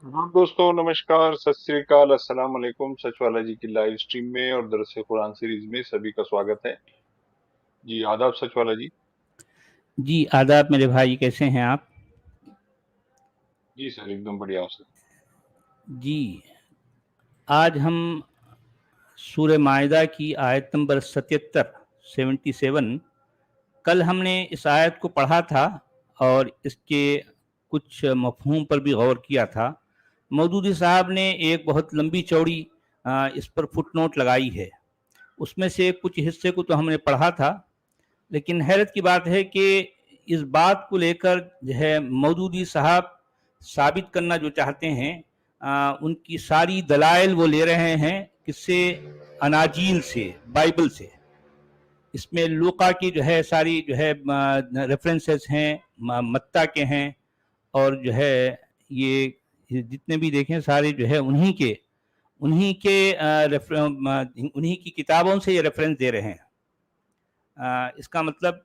हाँ दोस्तों, नमस्कार, सत श्री अकाल, अस्सलाम वालेकुम। सच वाला जी की लाइव स्ट्रीम में और दरस कुरान सीरीज में सभी का स्वागत है। जी आदाब सच वाला जी। जी आदाब मेरे भाई, कैसे हैं आप? जी सर, एकदम बढ़िया हूँ सर। जी, आज हम सूरह माइदा की आयत नंबर 77 77। कल हमने इस आयत को पढ़ा था और इसके कुछ मफहूम पर भी गौर किया था। मौदूदी साहब ने एक बहुत लंबी चौड़ी इस पर फुटनोट लगाई है। उसमें से कुछ हिस्से को तो हमने पढ़ा था, लेकिन हैरत की बात है कि इस बात को लेकर जो है मौदूदी साहब साबित करना जो चाहते हैं, उनकी सारी दलाइल वो ले रहे हैं किससे? अनाजील से, बाइबल से। इसमें लूका की जो है सारी जो है रेफरेंसेस हैं, मत्ता के हैं, और जो है ये जितने भी देखें सारे जो है उन्हीं की किताबों से ये रेफरेंस दे रहे हैं। इसका मतलब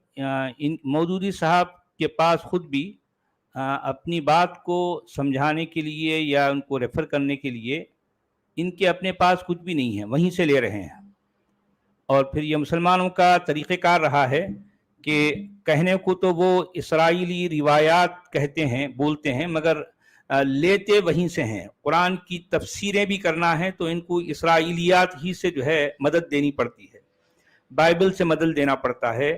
इन मौदूदी साहब के पास खुद भी अपनी बात को समझाने के लिए या उनको रेफर करने के लिए इनके अपने पास कुछ भी नहीं है, वहीं से ले रहे हैं। और फिर ये मुसलमानों का तरीक़ेकार रहा है कि कहने को तो वो इसराइली रिवायात कहते हैं, बोलते हैं, मगर लेते वहीं से हैं। कुरान की तफसीरें भी करना है तो इनको इसराइलियात ही से जो है मदद देनी पड़ती है, बाइबल से मदद देना पड़ता है,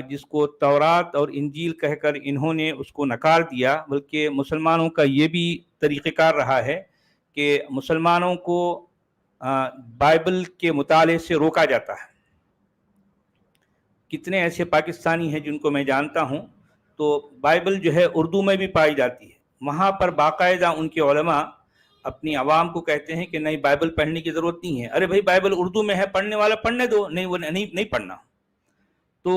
जिसको तौरात और इंजील कहकर इन्होंने उसको नकार दिया। बल्कि मुसलमानों का ये भी तरीक़ेकार रहा है कि मुसलमानों को बाइबल के मुताले से रोका जाता है। कितने ऐसे पाकिस्तानी हैं जिनको मैं जानता हूँ, तो बाइबल जो है उर्दू में भी पाई जाती है, वहाँ पर बाकायदा उनके उलमा अपनी आवाम को कहते हैं कि नहीं, बाइबल पढ़ने की ज़रूरत नहीं है। अरे भाई, बाइबल उर्दू में है, पढ़ने वाला पढ़ने दो। नहीं, वो नहीं पढ़ना। तो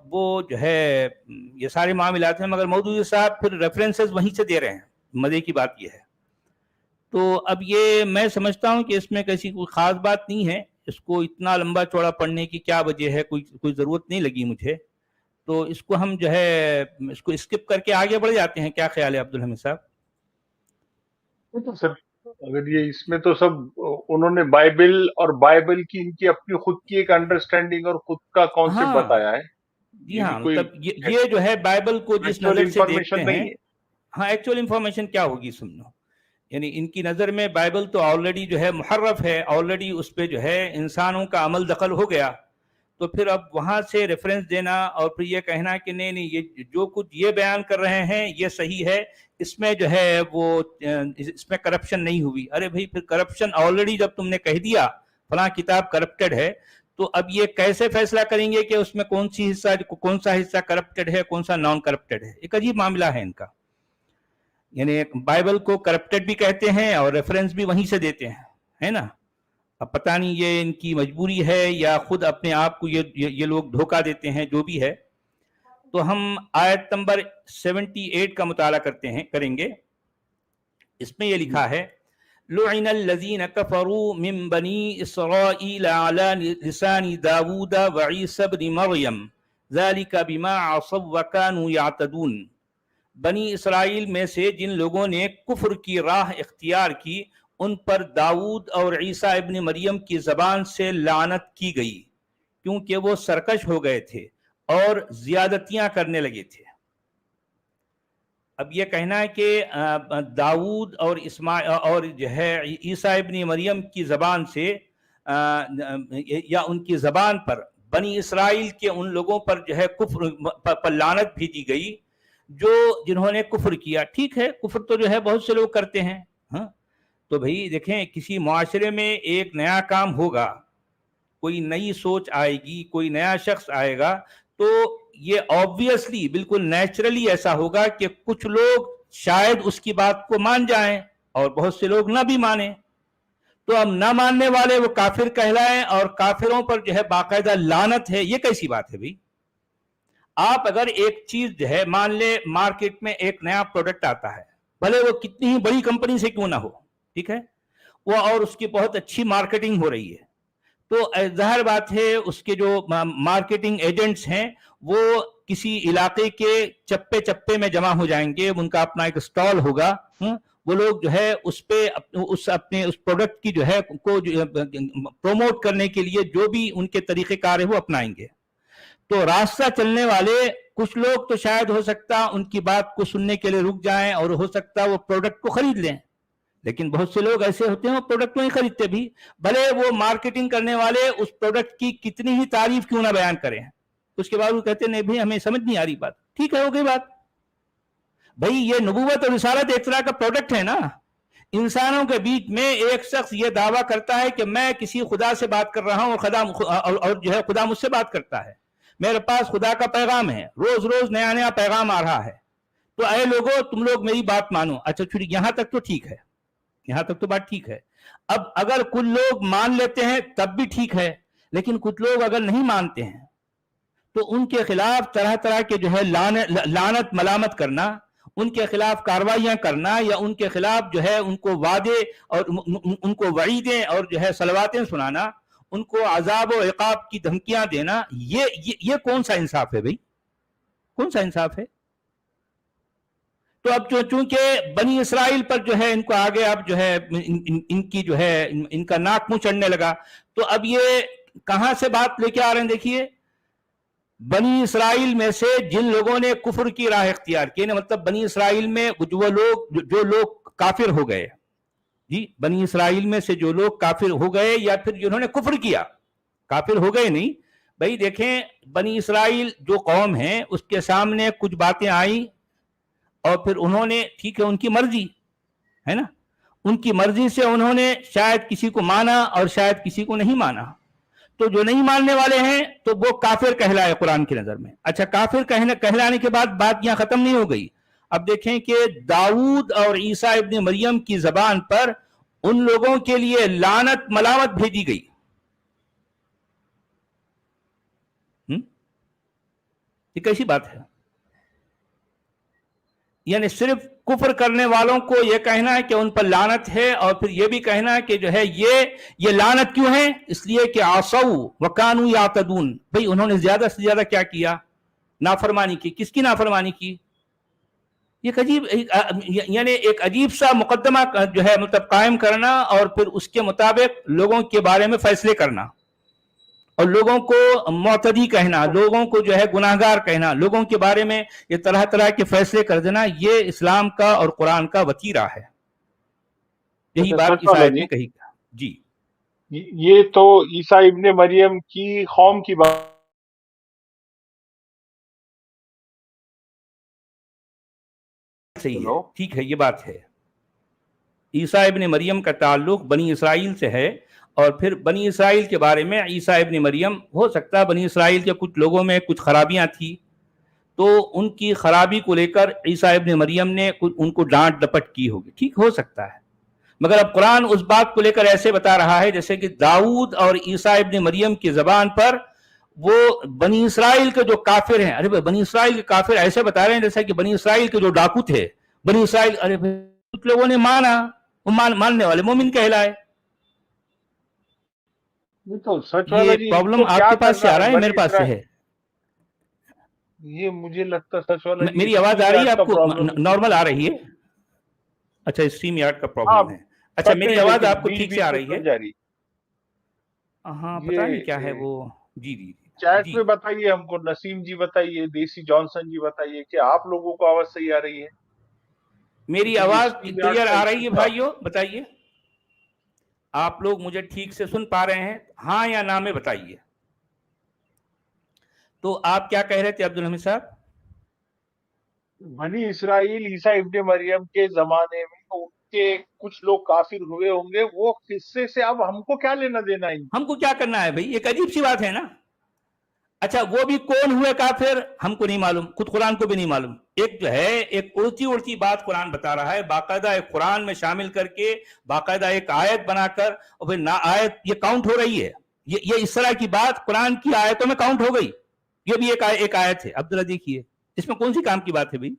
वो जो है ये सारे मामलात हैं, मगर मौदूदी साहब फिर रेफरेंसेस वहीं से दे रहे हैं। मज़े की बात ये है। तो अब ये मैं समझता हूँ कि इसमें कैसी कोई ख़ास बात नहीं है, इसको इतना लंबा चौड़ा पढ़ने की क्या वजह है, कोई ज़रूरत नहीं लगी मुझे। तो इसको हम जो है इसको स्किप करके आगे बढ़ जाते हैं। क्या ख्याल है अब्दुल हमीद साहब? तो सर, अगर ये इसमें तो सब उन्होंने बाइबल और बाइबल की इनकी अपनी खुद की एक अंडरस्टैंडिंग और खुद का कॉन्सेप्ट हाँ बताया है। जी, ये भी हाँ, कोई मतलब ये जो है बाइबल को जिस एक्चुअल नज़र से देखते इंफॉर्मेशन हैं। नहीं है। हाँ, एक्चुअल इंफॉर्मेशन क्या होगी सुनो। यानी इनकी नज़र में बाइबल तो ऑलरेडी जो है मुहर्रफ है, ऑलरेडी उस पर जो है इंसानों का अमल दखल हो गया। तो फिर अब वहाँ से रेफरेंस देना और फिर ये कहना कि नहीं नहीं, ये जो कुछ ये बयान कर रहे हैं ये सही है, इसमें जो है वो इसमें करप्शन नहीं हुई। अरे भाई, फिर करप्शन ऑलरेडी जब तुमने कह दिया फलां किताब करप्टेड है, तो अब ये कैसे फैसला करेंगे कि उसमें कौन सा हिस्सा करप्टेड है, कौन सा नॉन करप्टेड है? एक अजीब मामला है इनका। यानी बाइबल को करप्टेड भी कहते हैं और रेफरेंस भी वहीं से देते हैं, है ना। अब पता नहीं ये इनकी मजबूरी है या खुद अपने आप को ये लोग धोखा देते हैं, जो भी है। तो हम आयत नंबर 78 का मुताला करेंगे। इसमें ये लिखा है, लुइनल लज़ीन कफ़रू मिन बनी इसराईल अला लिसानी दाऊद व ईसा इब्न मरियम ज़ालिका बिमा असव व कानू यातदून। बनी इसराइल में से जिन लोगों ने कुफ्र की राह इख्तियार की, उन पर दाऊद और ईसा इब्न मरियम की ज़बान से लानत की गई, क्योंकि वो सरकश हो गए थे और ज़्यादतियाँ करने लगे थे। अब ये कहना है कि दाऊद और और जो है ईसा इब्न मरियम की ज़बान से या उनकी ज़बान पर बनी इसराइल के उन लोगों पर जो है कुफ्र पर लानत भेजी गई जो जिन्होंने कुफ्र किया। ठीक है, कुफ्र तो जो है बहुत से लोग करते हैं। हाँ, तो भाई देखें, किसी मुआशरे में एक नया काम होगा, कोई नई सोच आएगी, कोई नया शख्स आएगा, तो ये ऑब्वियसली बिल्कुल नेचुरली ऐसा होगा कि कुछ लोग शायद उसकी बात को मान जाएं और बहुत से लोग ना भी माने। तो अब ना मानने वाले वो काफिर कहलाएं और काफिरों पर जो है बाकायदा लानत है, ये कैसी बात है भाई? आप अगर एक चीज जो है, मान ले मार्केट में एक नया प्रोडक्ट आता है, भले वो कितनी ही बड़ी कंपनी से क्यों ना हो, ठीक है, वो और उसकी बहुत अच्छी मार्केटिंग हो रही है, तो जाहिर बात है उसके जो मार्केटिंग एजेंट्स हैं वो किसी इलाके के चप्पे चप्पे में जमा हो जाएंगे, उनका अपना एक स्टॉल होगा। وہ لوگ جو ہے اس پہ اپنے اس پروڈکٹ کی جو ہے کو پروموٹ کرنے کے لیے جو بھی ان کے طریقہ کار ہے وہ اپنائیں گے. تو راستہ چلنے والے کچھ لوگ تو شاید ہو سکتا ان کی بات کو سننے کے لیے رک جائیں اور ہو سکتا وہ پروڈکٹ کو خرید لیں, لیکن بہت سے لوگ ایسے ہوتے ہیں وہ پروڈکٹ نہیں خریدتے بھی, بھلے وہ مارکیٹنگ کرنے والے اس پروڈکٹ کی کتنی ہی تعریف کیوں نہ بیان کریں, اس کے بعد وہ کہتے ہیں نہیں بھائی ہمیں سمجھ نہیں آ رہی بات. ٹھیک ہے, ہو گئی بات. بھائی یہ نبوت اور رسالت ایک طرح کا پروڈکٹ ہے نا. انسانوں کے بیچ میں ایک شخص یہ دعویٰ کرتا ہے کہ میں کسی خدا سے بات کر رہا ہوں اور جو ہے خدا مجھ سے بات کرتا ہے, میرے پاس خدا کا پیغام ہے, روز روز نیا نیا پیغام آ رہا ہے, تو اے لوگوں تم لوگ میری بات مانو. اچھا چھوڑی, یہاں تک تو ٹھیک ہے, یہاں تک تو بات ٹھیک ہے. اب اگر کچھ لوگ مان لیتے ہیں تب بھی ٹھیک ہے, لیکن کچھ لوگ اگر نہیں مانتے ہیں تو ان کے خلاف طرح طرح کے جو ہے لعنت ملامت کرنا, ان کے خلاف کاروائیاں کرنا, یا ان کے خلاف جو ہے ان کو وعدے اور ان کو وعیدیں اور جو ہے صلواتیں سنانا, ان کو عذاب و عقاب کی دھمکیاں دینا, یہ کون سا انصاف ہے بھائی؟ کون سا انصاف ہے؟ تو اب چونکہ بنی اسرائیل پر جو ہے ان کو آگے اب جو ہے ان کی جو ہے ان کا ناک منہ چڑھنے لگا, تو اب یہ کہاں سے بات لے کے آ رہے ہیں؟ دیکھیے, بنی اسرائیل میں سے جن لوگوں نے کفر کی راہ اختیار کی, مطلب بنی اسرائیل میں جو لوگ کافر ہو گئے, جی بنی اسرائیل میں سے جو لوگ کافر ہو گئے یا پھر جنہوں نے کفر کیا, کافر ہو گئے نہیں بھائی. دیکھیں بنی اسرائیل جو قوم ہے اس کے سامنے کچھ باتیں آئیں اور پھر انہوں نے, ٹھیک ہے ان کی مرضی ہے نا, ان کی مرضی سے انہوں نے شاید کسی کو مانا اور شاید کسی کو نہیں مانا. تو جو نہیں ماننے والے ہیں تو وہ کافر کہلائے قرآن کی نظر میں. اچھا کافر کہلانے کے بعد بات یہاں ختم نہیں ہو گئی. اب دیکھیں کہ داؤد اور عیسیٰ ابن مریم کی زبان پر ان لوگوں کے لیے لعنت ملامت بھیجی گئی. یہ کیسی بات ہے؟ یعنی صرف کفر کرنے والوں کو یہ کہنا ہے کہ ان پر لعنت ہے, اور پھر یہ بھی کہنا ہے کہ جو ہے یہ لعنت کیوں ہے؟ اس لیے کہ عصوا وکانوا یعتدون. بھئی انہوں نے زیادہ سے زیادہ کیا کیا؟ نافرمانی کی. کس کی نافرمانی کی؟ ایک عجیب یعنی ایک عجیب سا مقدمہ جو ہے مطلب قائم کرنا, اور پھر اس کے مطابق لوگوں کے بارے میں فیصلے کرنا, اور لوگوں کو معتدی کہنا, لوگوں کو جو ہے گناہگار کہنا, لوگوں کے بارے میں یہ طرح طرح کے فیصلے کر دینا, یہ اسلام کا اور قرآن کا وتیرہ ہے. یہی بات اس آیت میں کہی گیا. جی یہ تو عیسیٰ ابن مریم کی قوم کی بات صحیح ہے, ٹھیک ہے, یہ بات ہے. عیسیٰ ابن مریم کا تعلق بنی اسرائیل سے ہے, اور پھر بنی اسرائیل کے بارے میں عیسیٰ ابن مریم, ہو سکتا ہے بنی اسرائیل کے کچھ لوگوں میں کچھ خرابیاں تھیں, تو ان کی خرابی کو لے کر عیسیٰ ابن مریم نے ان کو ڈانٹ ڈپٹ کی ہوگی, ٹھیک ہو سکتا ہے. مگر اب قرآن اس بات کو لے کر ایسے بتا رہا ہے جیسے کہ داؤد اور عیسیٰ ابن مریم کی زبان پر وہ بنی اسرائیل کے جو کافر ہیں, ارے بنی اسرائیل کے کافر ایسے بتا رہے ہیں جیسے کہ بنی اسرائیل کے جو ڈاکو تھے, بنی اسرائیل, ارے کچھ لوگوں نے مانا, وہ ماننے والے مومن کہلائے. یہ پرابلم آپ کے پاس سے آ رہا ہے میرے پاس سے ہے؟ یہ مجھے لگتا سچ والا میری آواز آ رہی ہے آپ کو؟ نارمل آ رہی ہے؟ اچھا اسٹریم یارڈ کا پرابلم ہے. اچھا میری آواز آپ کو ٹھیک سے آ رہی ہے؟ ہاں پتہ نہیں کیا ہے وہ. جی جی چیٹ میں بتائیے ہم کو, نسیم جی بتائیے, دیسی جانسن جی بتائیے کہ آپ لوگوں کو آواز صحیح آ رہی ہے؟ میری آواز کلیئر آ رہی ہے بھائیو؟ بتائیے آپ لوگ مجھے ٹھیک سے سن پا رہے ہیں؟ ہاں یا نہ میں بتائیے. تو آپ کیا کہہ رہے تھے عبد الحمید صاحب؟ بنی اسرائیل عیسیٰ ابن مریم کے زمانے میں ان کے کچھ لوگ کافر ہوئے ہوں گے, وہ قصے سے اب ہم کو کیا لینا دینا ہے؟ ہم کو کیا کرنا ہے بھائی؟ ایک عجیب سی بات ہے نا. اچھا وہ بھی کون ہوئے کافر ہم کو نہیں معلوم, خود قرآن کو بھی نہیں معلوم. ایک جو ہے ایک اڑتی بات قرآن بتا رہا ہے, باقاعدہ ایک قرآن میں شامل کر کے, باقاعدہ ایک آیت بنا کر, اور پھر آیت یہ کاؤنٹ ہو رہی ہے. یہ اس طرح کی بات قرآن کی آیتوں میں کاؤنٹ ہو گئی. یہ بھی ایک آیت ہے. عبداللہ دیکھیے اس میں کون سی کام کی بات ہے بھائی؟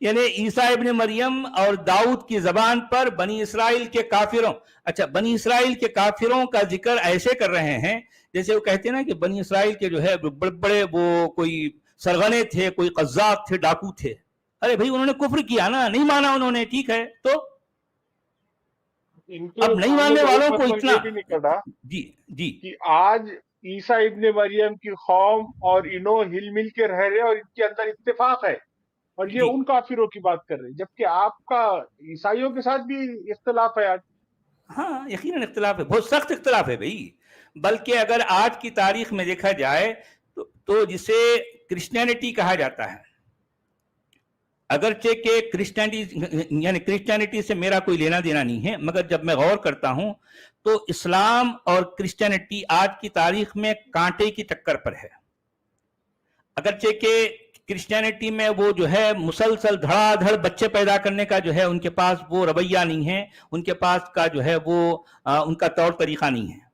یعنی عیسیٰ ابن مریم اور داؤد کی زبان پر بنی اسرائیل کے کافروں, اچھا بنی اسرائیل کے کافروں کا ذکر ایسے کر رہے ہیں جیسے وہ کہتے ہیں نا کہ بنی اسرائیل کے جو ہے بڑے بڑے وہ کوئی سرغنے تھے, کوئی قذاب تھے, ڈاکو تھے. अरे भाई उन्होंने कुफ्र किया ना, नहीं माना उन्होंने, ठीक है, तो इनके अब नहीं मानने मानने का एक वालों को मतलब इतना, ये भी नहीं कटा जी जी, कि आज ईसा इब्ने मरियम की कौम और इनो हिल मिल के रह रहे और इनके अंदर इत्तेफाक है और ये जी, उन काफिरों की बात कर रहे हैं, जबकि आपका ईसाइयों के साथ भी इख्तलाफ है आज। हाँ यकीनन इख्तलाफ है, बहुत सख्त इख्तलाफ है भाई। बल्कि अगर आज की तारीख में देखा जाए तो जिसे क्रिश्चियनिटी कहा जाता है, अगरचे के क्रिश्चियनिटी, यानी क्रिश्चियनिटी से मेरा कोई लेना देना नहीं है, मगर जब मैं गौर करता हूं तो इस्लाम और क्रिश्चियनिटी आज की तारीख में कांटे की टक्कर पर है। अगरचे के क्रिश्चियनिटी में वो जो है मुसलसल धड़ाधड़ बच्चे पैदा करने का जो है उनके पास वो रवैया नहीं है, उनके पास का जो है वो उनका तौर तरीका नहीं है,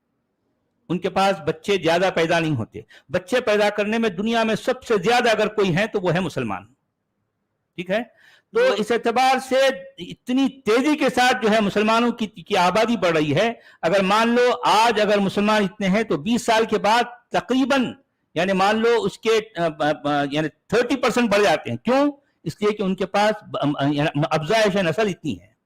उनके पास बच्चे ज्यादा पैदा नहीं होते। बच्चे पैदा करने में दुनिया में सबसे ज्यादा अगर कोई है तो वो है मुसलमान, ठीक है। तो इस एतबार से इतनी तेजी के साथ जो है मुसलमानों की आबादी बढ़ रही है। अगर मान लो आज अगर मुसलमान इतने हैं तो 20 साल के बाद तकरीबन, यानी मान लो उसके यानी 30% बढ़ जाते हैं। क्यों? इसलिए कि उनके पास अफजाइश नस्ल इतनी है,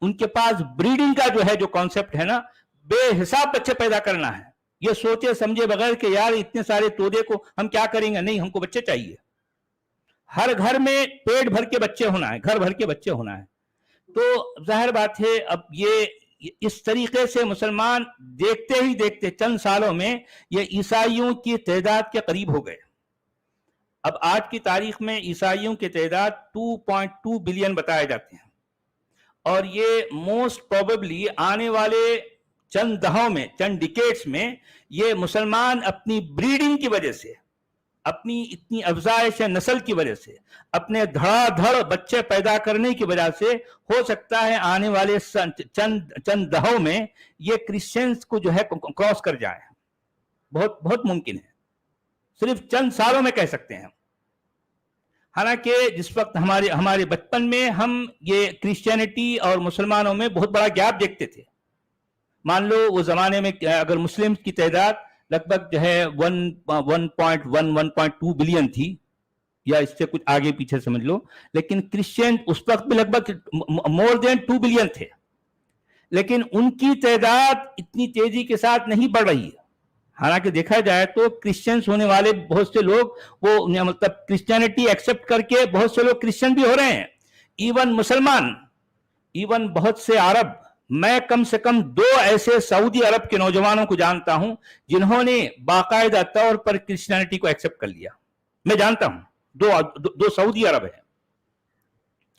उनके पास ब्रीडिंग का जो है जो कॉन्सेप्ट है ना, बेहिसाब बच्चे पैदा करना है, ये सोचे समझे बगैर कि यार इतने सारे तोदे को हम क्या करेंगे, नहीं हमको बच्चे चाहिए। हर घर में पेट भर के बच्चे होना है, घर भर के बच्चे होना है। तो जाहिर बात है अब ये इस तरीके से मुसलमान देखते ही देखते चंद सालों में ये ईसाइयों की तादाद के करीब हो गए। अब आज की तारीख में ईसाइयों की तादाद 2.2 बिलियन बताए जाते हैं और ये मोस्ट प्रोबेबली आने वाले चंद दहाकों में, चंद डिकेड्स में, ये मुसलमान अपनी ब्रीडिंग की वजह से, अपनी इतनी अफजाइश नस्ल की वजह से, अपने धड़ाधड़ बच्चे पैदा करने की वजह से, हो सकता है आने वाले चंद दहाकों में ये क्रिश्चियंस को जो है क्रॉस कर जाए। बहुत बहुत मुमकिन है, सिर्फ चंद सालों में कह सकते हैं। हालांकि जिस वक्त हमारे बचपन में हम ये क्रिश्चियनिटी और मुसलमानों में बहुत बड़ा गैप देखते थे। मान लो वो जमाने में अगर मुस्लिम की तादाद लगभग जो है 1.2 बिलियन थी, या इससे कुछ आगे पीछे समझ लो, लेकिन क्रिश्चियन उस वक्त भी लगभग मोर देन 2 बिलियन थे, लेकिन उनकी तादाद इतनी तेजी के साथ नहीं बढ़ रही है। हालांकि देखा जाए तो क्रिश्चियंस होने वाले बहुत से लोग वो मतलब क्रिश्चियनिटी एक्सेप्ट करके बहुत से लोग क्रिश्चियन भी हो रहे हैं, इवन मुसलमान, इवन बहुत से अरब। मैं कम से कम 2 ऐसे सऊदी अरब के नौजवानों को जानता हूं जिन्होंने बाकायदा तौर पर क्रिश्चियनिटी को एक्सेप्ट कर लिया। मैं जानता हूं दो सऊदी अरब है,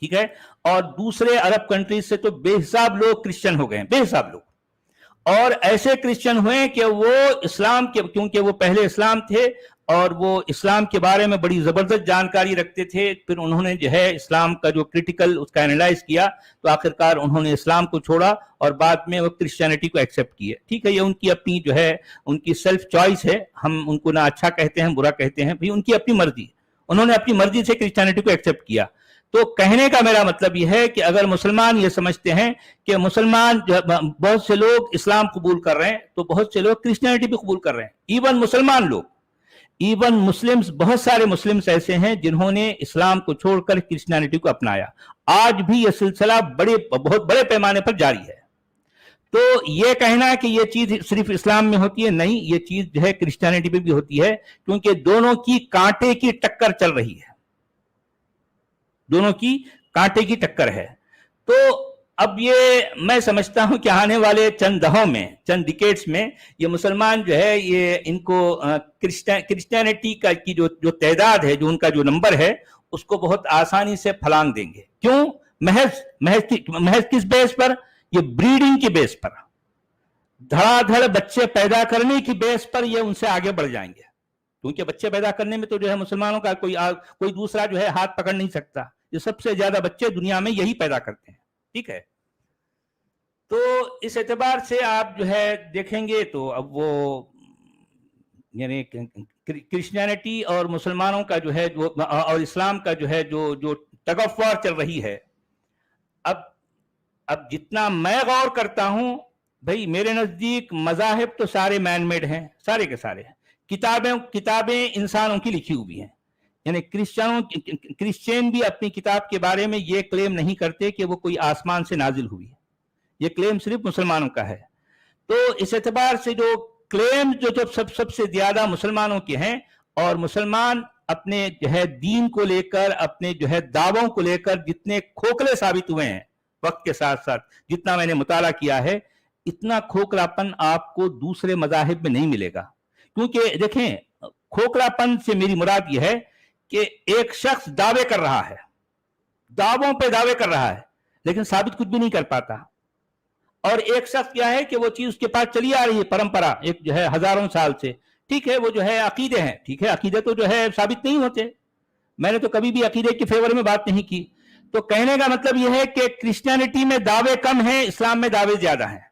ठीक है, और दूसरे अरब कंट्रीज से तो बेहिसाब लोग क्रिश्चियन हो गए, बेहिसाब लोग। और ऐसे क्रिश्चियन हुए कि वो इस्लाम के, क्योंकि वो पहले इस्लाम थे और वो इस्लाम के बारे में बड़ी जबरदस्त जानकारी रखते थे, फिर उन्होंने जो है इस्लाम का जो क्रिटिकल उसका एनालाइज किया तो आखिरकार उन्होंने इस्लाम को छोड़ा और बाद में वो क्रिश्चियनिटी को एक्सेप्ट किए। ठीक है, ये उनकी अपनी जो है उनकी सेल्फ चॉइस है, हम उनको ना अच्छा कहते हैं बुरा कहते हैं, भाई उनकी अपनी मर्जी, उन्होंने अपनी मर्जी से क्रिश्चियनिटी को एक्सेप्ट किया। तो कहने का मेरा मतलब यह है कि अगर मुसलमान ये समझते हैं कि मुसलमान बहुत से लोग इस्लाम कबूल कर रहे हैं तो बहुत से लोग क्रिश्चियनिटी भी कबूल कर रहे हैं, इवन मुसलमान लोग, इवन मुस्लिम्स, बहुत सारे मुस्लिम्स ऐसे हैं जिन्होंने इस्लाम को छोड़कर क्रिश्चियनिटी को अपनाया। आज भी यह सिलसिला बहुत बड़े पैमाने पर जारी है। तो ये कहना कि ये चीज सिर्फ इस्लाम में होती है, नहीं, ये चीज जो है क्रिश्चियनिटी में भी होती है, क्योंकि दोनों की कांटे की टक्कर चल रही है, दोनों की कांटे की टक्कर है। तो अब ये मैं समझता हूं कि आने वाले चंद दहाकों में, चंद डिकेड्स में, ये मुसलमान जो है ये इनको क्रिश्चियनिटी का की जो तादाद है, जो उनका जो नंबर है, उसको बहुत आसानी से फलांग देंगे। क्यों? महज किस बेस पर? ये ब्रीडिंग की बेस पर, धड़ाधड़ बच्चे पैदा करने की बेस पर ये उनसे आगे बढ़ जाएंगे, क्योंकि बच्चे पैदा करने में तो जो है मुसलमानों का कोई दूसरा जो है हाथ पकड़ नहीं सकता। ये सबसे ज्यादा बच्चे दुनिया में यही पैदा करते हैं, ठीक है। तो इस एतबार से आप जो है देखेंगे तो अब वो यानी क्रिश्चियनिटी और मुसलमानों का जो है जो और इस्लाम का जो है जो टग ऑफ वॉर चल रही है। अब जितना मैं गौर करता हूं, भाई मेरे नजदीक मजाहिब तो सारे मैन मेड हैं, सारे के सारे। किताबें इंसानों की लिखी हुई हैं, यानी क्रिश्चियन भी अपनी किताब के बारे में ये क्लेम नहीं करते कि वो कोई आसमान से नाजिल हुई है, ये क्लेम सिर्फ मुसलमानों का है। तो इस एतबार से जो क्लेम जो सबसे ज्यादा मुसलमानों के हैं, और मुसलमान अपने जो है दीन को लेकर, अपने जो है दावों को लेकर जितने खोखले साबित हुए हैं वक्त के साथ साथ, जितना मैंने मुताला किया है, इतना खोखलापन आपको दूसरे मजाहिब में नहीं मिलेगा। क्योंकि देखें, खोखलापन से मेरी मुराद यह है कि एक शख्स दावे कर रहा है, दावों पे दावे कर रहा है, लेकिन साबित कुछ भी नहीं कर पाता। और एक शख्स क्या है कि वो चीज उसके पास चली आ रही है, परंपरा एक जो है हजारों साल से, ठीक है, वो जो है अकीदे हैं, ठीक है, अकीदे तो जो है साबित नहीं होते। मैंने तो कभी भी अकीदे के फेवर में बात नहीं की। तो कहने का मतलब यह है कि क्रिश्चियनिटी में दावे कम हैं, इस्लाम में दावे ज्यादा हैं,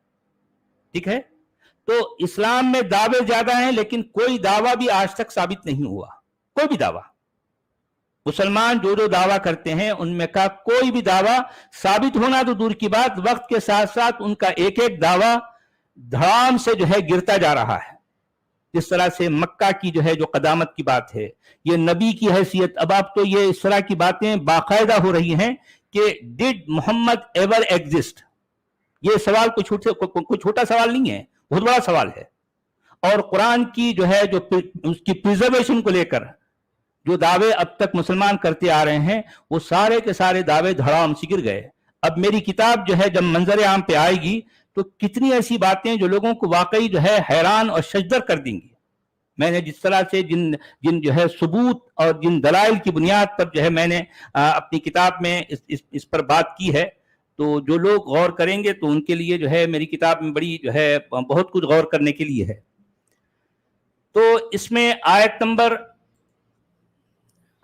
ठीक है। तो इस्लाम में दावे ज्यादा हैं, लेकिन कोई दावा भी आज तक साबित नहीं हुआ, कोई भी दावा। मुसलमान जो जो दावा करते हैं उनमें का कोई भी दावा साबित होना तो दूर की बात, वक्त के साथ साथ उनका एक एक दावा धड़ाम से जो है गिरता जा रहा है। जिस तरह से मक्का की जो है जो कदामत की बात है, ये नबी की हैसियत, अब आप तो ये इस तरह की बातें बाकायदा हो रही हैं कि डिड मोहम्मद एवर एग्जिस्ट। ये सवाल कोई छोटा सवाल नहीं है, बहुत बड़ा सवाल है। और कुरान की जो है जो उसकी प्रिजर्वेशन को लेकर जो दावे अब तक मुसलमान करते आ रहे हैं, वो सारे के सारे दावे धड़ाम से गिर गए। अब मेरी किताब जो है जब मंजर आम पे आएगी तो कितनी ऐसी बातें जो लोगों को वाकई जो है हैरान और शजदर कर देंगी। मैंने जिस तरह से जिन जिन जो है सबूत और जिन दलाइल की बुनियाद पर जो है मैंने अपनी किताब में इस पर बात की है, तो जो लोग गौर करेंगे तो उनके लिए जो है मेरी किताब में बड़ी जो है बहुत कुछ गौर करने के लिए है। तो इसमें आयत नंबर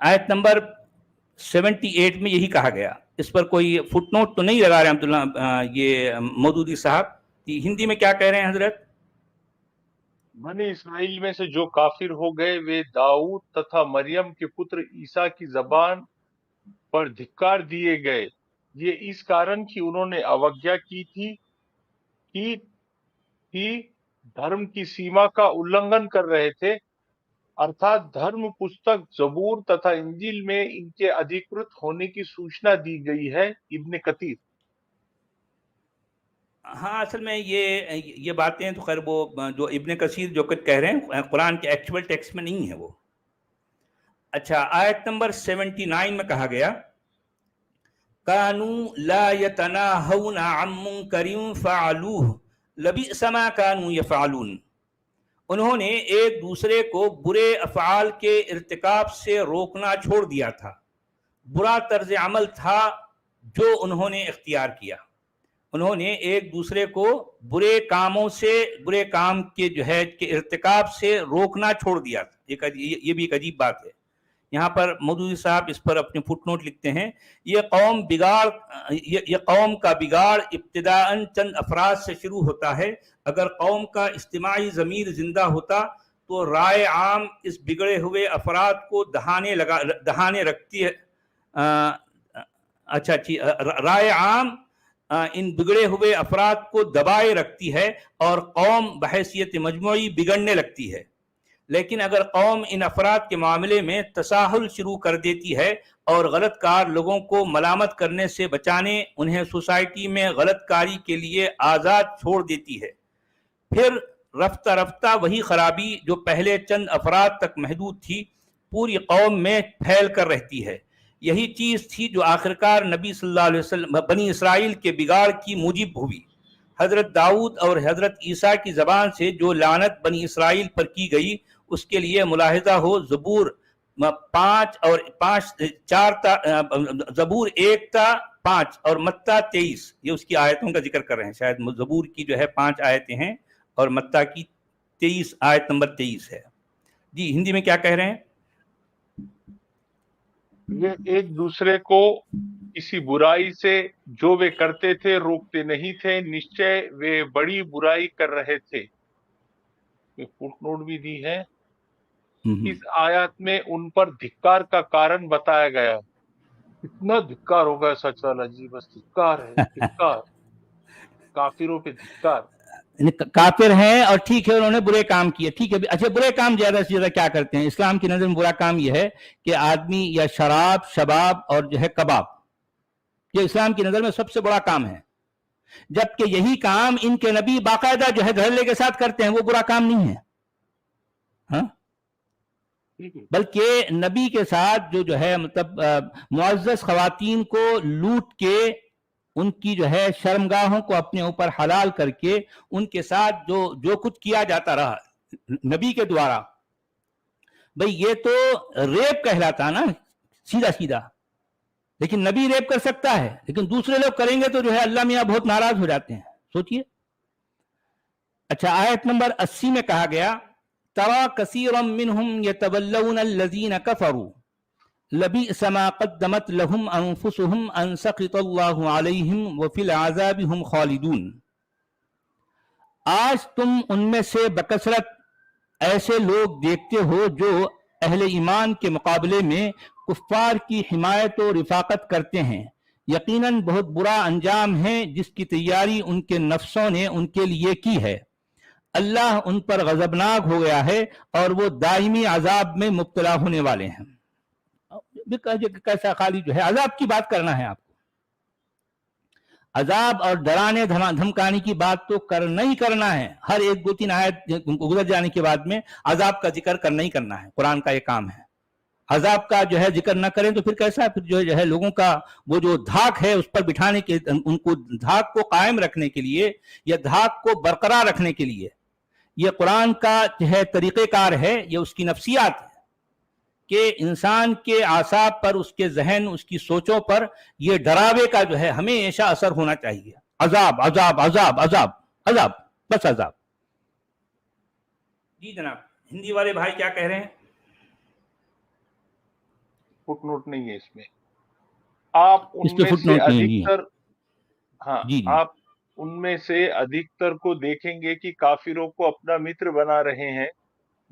78 में यही कहा गया। इस पर कोई फुटनोट तो नहीं लगा रहे अब्दुल्ला ये मौदूदी साहब, हिंदी में क्या कह रहे हैं हजरत? बनी इस्राइल में से जो काफिर हो गए वे दाऊद तथा मरियम के पुत्र ईसा की जबान पर धिक्कार दिए गए, ये इस कारण कि उन्होंने अवज्ञा की थी धर्म की सीमा का उल्लंघन कर रहे थे, अर्थात धर्म पुस्तक जबूर तथा इंजील में इनके अधिकृत होने की सूचना दी गई है। इब्ने कतीर। हाँ, असल में ये बातें तो खैर वो जो इब्ने कसीर जो कुछ कह रहे हैं कुरान के एक्चुअल टेक्स्ट में नहीं है वो। अच्छा, आयत नंबर 79 में कहा गया, कानू ला यतनाहौना अन मुनकरिन फअलूह लबिअस मा कानू यफअलून। उन्होंने एक दूसरे को बुरे अफ़आल के इर्तिकाब से रोकना छोड़ दिया था, बुरा तर्ज अमल था जो उन्होंने इख्तियार किया। उन्होंने एक दूसरे को बुरे कामों से, बुरे काम के जो है के इर्तिकाब से रोकना छोड़ दिया था। ये भी एक अजीब बात है। यहाँ पर मौदूदी साहब इस पर अपने फुटनोट लिखते हैं, ये कौम का बिगाड़ इब्तिदाअन चंद अफराद से शुरू होता है। अगर कौम का इज्तिमाई ज़मीर जिंदा होता तो राय आम इस बिगड़े हुए अफराद को दहाने रखती है। राय आम इन बिगड़े हुए अफराद को दबाए रखती है और कौम बहैसियत मजमूई बिगड़ने लगती है। लेकिन अगर कौम इन अफराद के मामले में तसाहुल शुरू कर देती है और गलत कार लोगों को मलामत करने से बचाने उन्हें सोसाइटी में गलत कारी के लिए आज़ाद छोड़ देती है, फिर रफ्ता रफ्ता वही खराबी जो पहले चंद अफराद तक महदूद थी पूरी कौम में फैल कर रहती है। यही चीज़ थी जो आखिरकार नबी सल्लल्लाहु अलैहि वसल्लम बनी इसराइल के बिगाड़ की मूजिब हुई। हजरत दाऊद और हजरत ईसा की ज़बान से जो लानत बनी इसराइल पर की गई उसके लिए मुलाहिजा हो ज़बूर 5 और 4 था, ज़बूर 1 था 5 और मत्ता 23, ये उसकी आयतों का जिक्र कर रहे हैं। शायद ज़बूर की जो है 5 आयतें हैं और मत्ता की 23 आयत नंबर 23 है। जी, हिंदी में क्या कह रहे हैं? ये एक दूसरे को किसी बुराई से जो वे करते थे रोकते नहीं थे, निश्चय वे बड़ी बुराई कर रहे थे। फुटनोट भी दी है। इस आयत में उन पर धिक्कार का कारण बताया गया। इतना धिक्कार होगा, सच वाला जी, बस धिक्कार है, धिक्कार, काफिरों पे धिक्कार। काफिर हैं और ठीक है उन्होंने बुरे काम किए, ठीक है। अच्छा, बुरे काम ज्यादा से ज्यादा क्या करते हैं? इस्लाम की नजर में बुरा काम यह है कि आदमी या शराब, शबाब और जो है कबाब, ये इस्लाम की नजर में सबसे बड़ा काम है, जबकि यही काम इनके नबी बाकायदा जो है धड़ल्ले के साथ करते हैं। वो बुरा काम नहीं है, हाँ? बल्कि नबी के साथ जो है मतलब मुअज़्ज़ज़ ख़वातीन को लूट के उनकी जो है शर्मगाहों को अपने ऊपर हलाल करके उनके साथ जो कुछ किया जाता रहा नबी के द्वारा, भाई ये तो रेप कहलाता ना सीधा सीधा। लेकिन नबी रेप कर सकता है, लेकिन दूसरे लोग करेंगे तो जो है अल्लाह मियां बहुत नाराज हो जाते हैं, सोचिए। अच्छा, आयत नंबर 80 में कहा गया, तरा कसीरम मिनहुम यतवल्लौन अल्लज़ीन कफरू लबीअस मा क़द्दमत लहुम अनफुसुहुम अन सख़ितल्लाहु अलैहिम व फ़िल अज़ाबि हुम ख़ालिदून। आज तुम उनमें से बकसरत ऐसे लोग देखते हो जो अहले ईमान के मुकाबले में कुफ्फार की हिमायत और रिफाकत करते हैं। यकीनन बहुत बुरा अंजाम है जिसकी तैयारी उनके नफ्सों ने उनके लिए की है। अल्लाह उन पर गजबनाक हो गया है और वो दायमी अजाब में मुब्तला होने वाले हैं। कैसा खाली जो है अजाब की बात करना है आपको, अजाब और डराने धमकाने की बात तो करना ही करना है। हर एक 2-3 आयत गुजर जाने के बाद में अजाब का जिक्र करना ही करना है, कुरान का ये काम है। अजाब का जो है जिक्र ना करें तो फिर कैसा, फिर जो है लोगों का वो जो धाक है उस पर बिठाने के, उनको धाक को कायम रखने के लिए या धाक को बरकरार रखने के लिए ये कुरान का जो है तरीक़ेकार है, ये उसकी नफ्सियात है कि इंसान के आसाब पर, उसके जहन, उसकी सोचों पर ये डरावे का जो है हमेशा असर होना चाहिए। अजाब अजाब अजाब अजाब अजाब, बस अजाब। जी जनाब, हिंदी वाले भाई क्या कह रहे हैं? फुटनोट नहीं है इसमें। आप उनमें से अधिकतर, हाँ, आप उनमें से अधिकतर को देखेंगे कि काफिरों को अपना मित्र बना रहे हैं।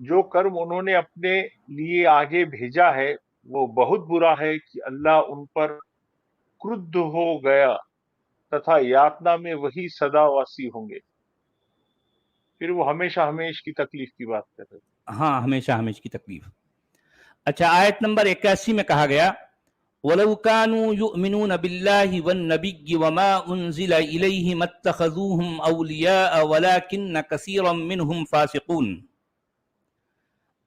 जो कर्म उन्होंने अपने लिए आगे भेजा है वो बहुत बुरा है कि अल्लाह उन पर क्रुद्ध हो गया तथा यातना में वही सदावासी होंगे। फिर वो हमेशा हमेश की तकलीफ की बात कर रहे हैं। हाँ, हमेशा हमेश की तकलीफ। अच्छा, आयत नंबर 81 में कहा गया, वलौ कानू युमिनून बिल्लाहि वन नबिय्यि वमा उनज़िला इलैहि मत्तखज़ूहुम औलिया वलाकिन्न कसीरम मिनहुम फासिकून।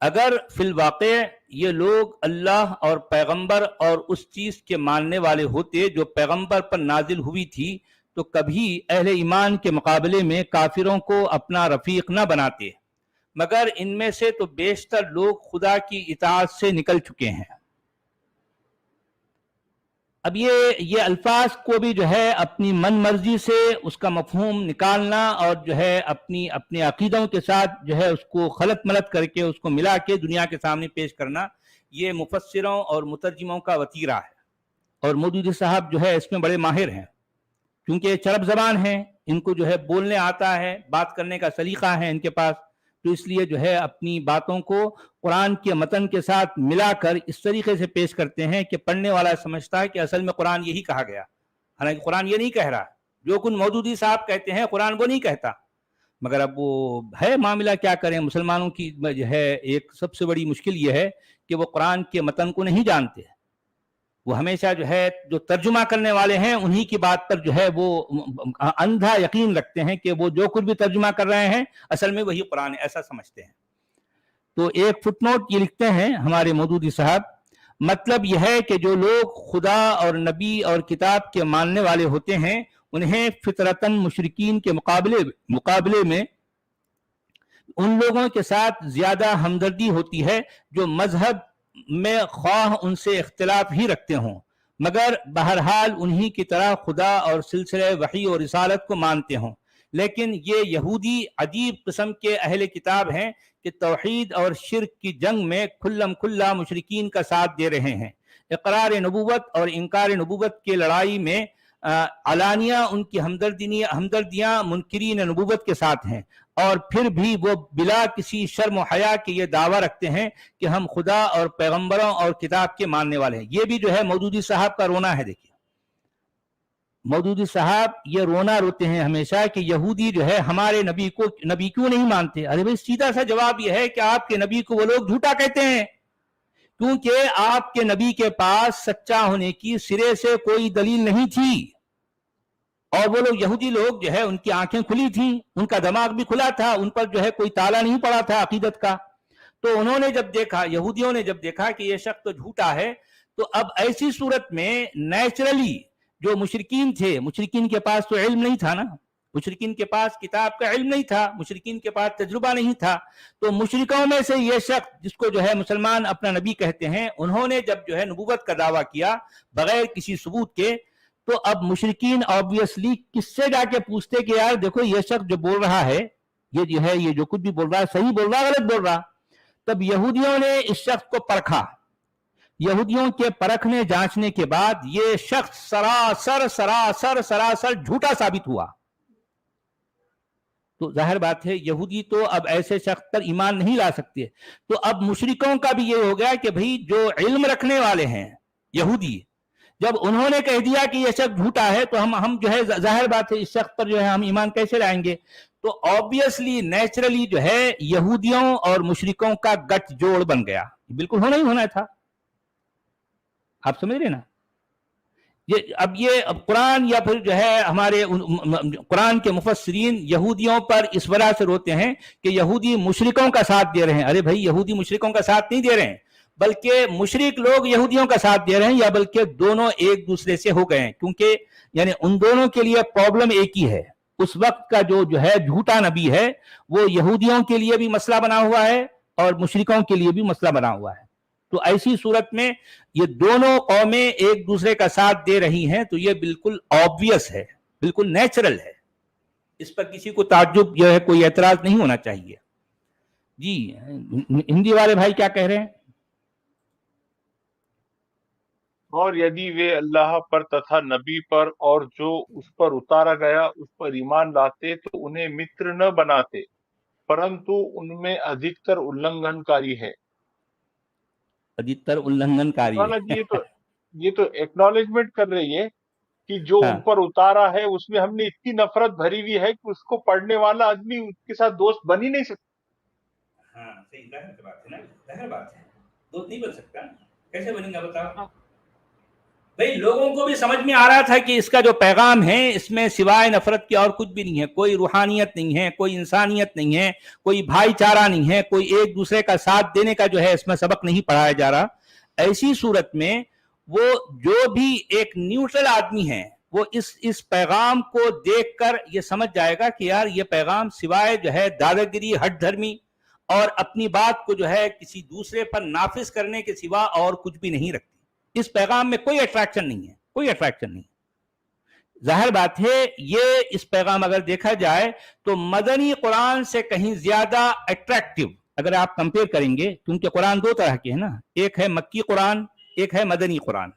अगर फिल वाक़े ये लोग अल्लाह और पैगंबर और उस चीज के मानने वाले होते जो पैगंबर पर नाजिल हुई थी, तो कभी अहले ईमान के मुकाबले में काफिरों को अपना रफीक न बनाते, मगर इनमें से तो बेशतर लोग खुदा की इताअत से निकल चुके हैं। अब ये अल्फाज को भी जो है अपनी मन मर्जी से उसका मफहूम निकालना और जो है अपने अकीदों के साथ जो है उसको खलत मलत करके उसको मिला के दुनिया के सामने पेश करना, ये मुफस्सिरों और मुतर्जिमों का वतीरा है। और मौदूदी साहब जो है इसमें बड़े माहिर हैं, क्योंकि चरब जबान हैं, इनको जो है बोलने आता है, बात करने का सलीका है इनके पास, तो इसलिए जो है अपनी बातों को कुरान के मतन के साथ मिलाकर इस तरीके से पेश करते हैं कि पढ़ने वाला समझता है कि असल में कुरान यही कहा गया, हालांकि कुरान ये नहीं कह रहा। जो कुछ मौदूदी साहब कहते हैं कुरान वो नहीं कहता, मगर अब वो है मामला, क्या करें। मुसलमानों की जो है एक सबसे बड़ी मुश्किल ये है कि वो कुरान के मतन को नहीं जानते। वो हमेशा जो है जो तर्जुमा करने वाले हैं उन्हीं की बात पर जो है वो अंधा यकीन रखते हैं कि वो जो कुछ भी तर्जुमा कर रहे हैं असल में वही कुरान है, ऐसा समझते हैं। तो एक फुटनोट ये लिखते हैं हमारे मौदूदी साहब, मतलब यह है कि जो लोग खुदा और नबी और किताब के मानने वाले होते हैं उन्हें फितरतन मुशरिकीन के मुकाबले में उन लोगों के साथ ज्यादा हमदर्दी होती है जो मजहब में ख्वाह उनसे इख्तिलाफ ही रखते हों, मगर बहरहाल उन्हीं की तरह खुदा और सिलसिले वही और रिसालत को मानते हों। लेकिन ये यहूदी अजीब किस्म के अहले किताब हैं कि तौहीद और शिर्क की जंग में खुल्लम खुल्ला मुशरिकीन का साथ दे रहे हैं। इकरार नबूवत और इनकार नबूवत की लड़ाई में अलानिया उनकी हमदर्दियां मुनकिरीन नबूवत के साथ हैं, और फिर भी वो बिला किसी शर्म और हया के ये दावा रखते हैं कि हम खुदा और पैगंबरों और किताब के मानने वाले हैं। ये भी जो है मौदूदी साहब का रोना है। देखिए मौदूदी साहब ये रोना रोते हैं हमेशा कि यहूदी जो है हमारे नबी क्यों नहीं मानते। अरे भाई सीधा सा जवाब ये है कि आपके नबी को वो लोग झूठा कहते हैं, क्योंकि आपके नबी के पास सच्चा होने की सिरे से कोई दलील नहीं थी। और वो लोग यहूदी लोग जो है उनकी आंखें खुली थी, उनका दिमाग भी खुला था, उन पर जो है कोई ताला नहीं पड़ा था अकीदत का। तो उन्होंने जब देखा, यहूदियों ने जब देखा कि ये शख्स तो झूठा है, तो अब ऐसी सूरत में नेचुरली जो मुशरिकीन थे, मुशरिकीन के पास तो इल्म नहीं था ना, मुशरिकीन के पास किताब का इल्म नहीं था, मुशरिकीन के पास तजुर्बा नहीं था। तो मुशरिकों में से ये शख्स जिसको जो है मुसलमान अपना नबी कहते हैं, उन्होंने जब जो है नबूवत का दावा किया बगैर किसी सबूत के, तो अब मुशरिकीन ऑब्वियसली किससे जाके पूछते कि यार देखो ये शख्स जो बोल रहा है, ये जो है, ये जो कुछ भी बोल रहा है, सही बोल रहा है गलत बोल रहा। तब यहूदियों ने इस शख्स को परखा। यहूदियों के परखने जांचने के बाद ये शख्स सरासर झूठा साबित हुआ। तो जाहिर बात है यहूदी तो अब ऐसे शख्स पर ईमान नहीं ला सकते। तो अब मुशरिकों का भी ये हो गया कि भाई जो इल्म रखने वाले हैं यहूदी, जब उन्होंने कह दिया कि यह शख्स झूठा है, तो हम जो है जाहिर बात है इस शख्स पर जो है हम ईमान कैसे लाएंगे। तो ऑब्वियसली नेचुरली जो है यहूदियों और मुशरिकों का गठजोड़ बन गया, बिल्कुल होना ही होना था। आप समझ रहे ना। अब कुरान या फिर जो है हमारे कुरान के मुफस्सिरीन यहूदियों पर इस वजह से रोते हैं कि यहूदी मुशरिकों का साथ दे रहे हैं। अरे भाई यहूदी मुशरिकों का साथ नहीं दे रहे हैं, बल्कि मुशरिक लोग यहूदियों का साथ दे रहे हैं, या बल्कि दोनों एक दूसरे से हो गए हैं, क्योंकि यानी उन दोनों के लिए प्रॉब्लम एक ही है। उस वक्त का जो है झूठा नबी है वो यहूदियों के लिए भी मसला बना हुआ है और मुशरिकों के लिए भी मसला बना हुआ है। तो ऐसी सूरत में ये दोनों कौमें एक दूसरे का साथ दे रही हैं, तो ये बिल्कुल ऑब्वियस है, बिल्कुल नेचुरल है। इस पर किसी को ताज्जुब जो है कोई एतराज नहीं होना चाहिए। जी हिंदी वाले भाई क्या कह रहे हैं। और यदि वे अल्लाह पर तथा नबी पर और जो उस पर उतारा गया उस पर ईमान लाते तो उन्हें मित्र न बनाते, परंतु उनमें अधिकतर उल्लंघनकारी है। अधिकतर उल्लंघनकारी मौलाना जी ये तो एक्नॉलेजमेंट कर रही है कि जो हाँ। उन पर उतारा है उसमें हमने इतनी नफरत भरी हुई है कि उसको पढ़ने वाला आदमी उसके साथ दोस्त बन ही नहीं सकता। हाँ सही बात है ना, जाहिर बात है दोस्त नहीं बन सकता, कैसे बनेगा बताओ। भाई लोगों को भी समझ में आ रहा था कि इसका जो पैगाम है इसमें सिवाय नफरत के और कुछ भी नहीं है, कोई रूहानियत नहीं है, कोई इंसानियत नहीं है, कोई भाईचारा नहीं है, कोई एक दूसरे का साथ देने का जो है इसमें सबक नहीं पढ़ाया जा रहा। ऐसी सूरत में वो जो भी एक न्यूट्रल आदमी है वो इस पैगाम को देखकर ये समझ जाएगा कि यार ये पैगाम सिवाय जो है दादागिरी, हट धर्मी और अपनी बात को जो है किसी दूसरे पर नाफिज करने के सिवा और कुछ भी नहीं रखती। इस पैगाम में कोई अट्रैक्शन नहीं है, कोई अट्रैक्शन नहीं। जाहिर बात है ये इस पैगाम अगर देखा जाए तो मदनी कुरान से कहीं ज्यादा अट्रैक्टिव अगर आप कंपेयर करेंगे, क्योंकि कुरान दो तरह के है ना, एक है मक्की कुरान, एक है मदनी कुरान।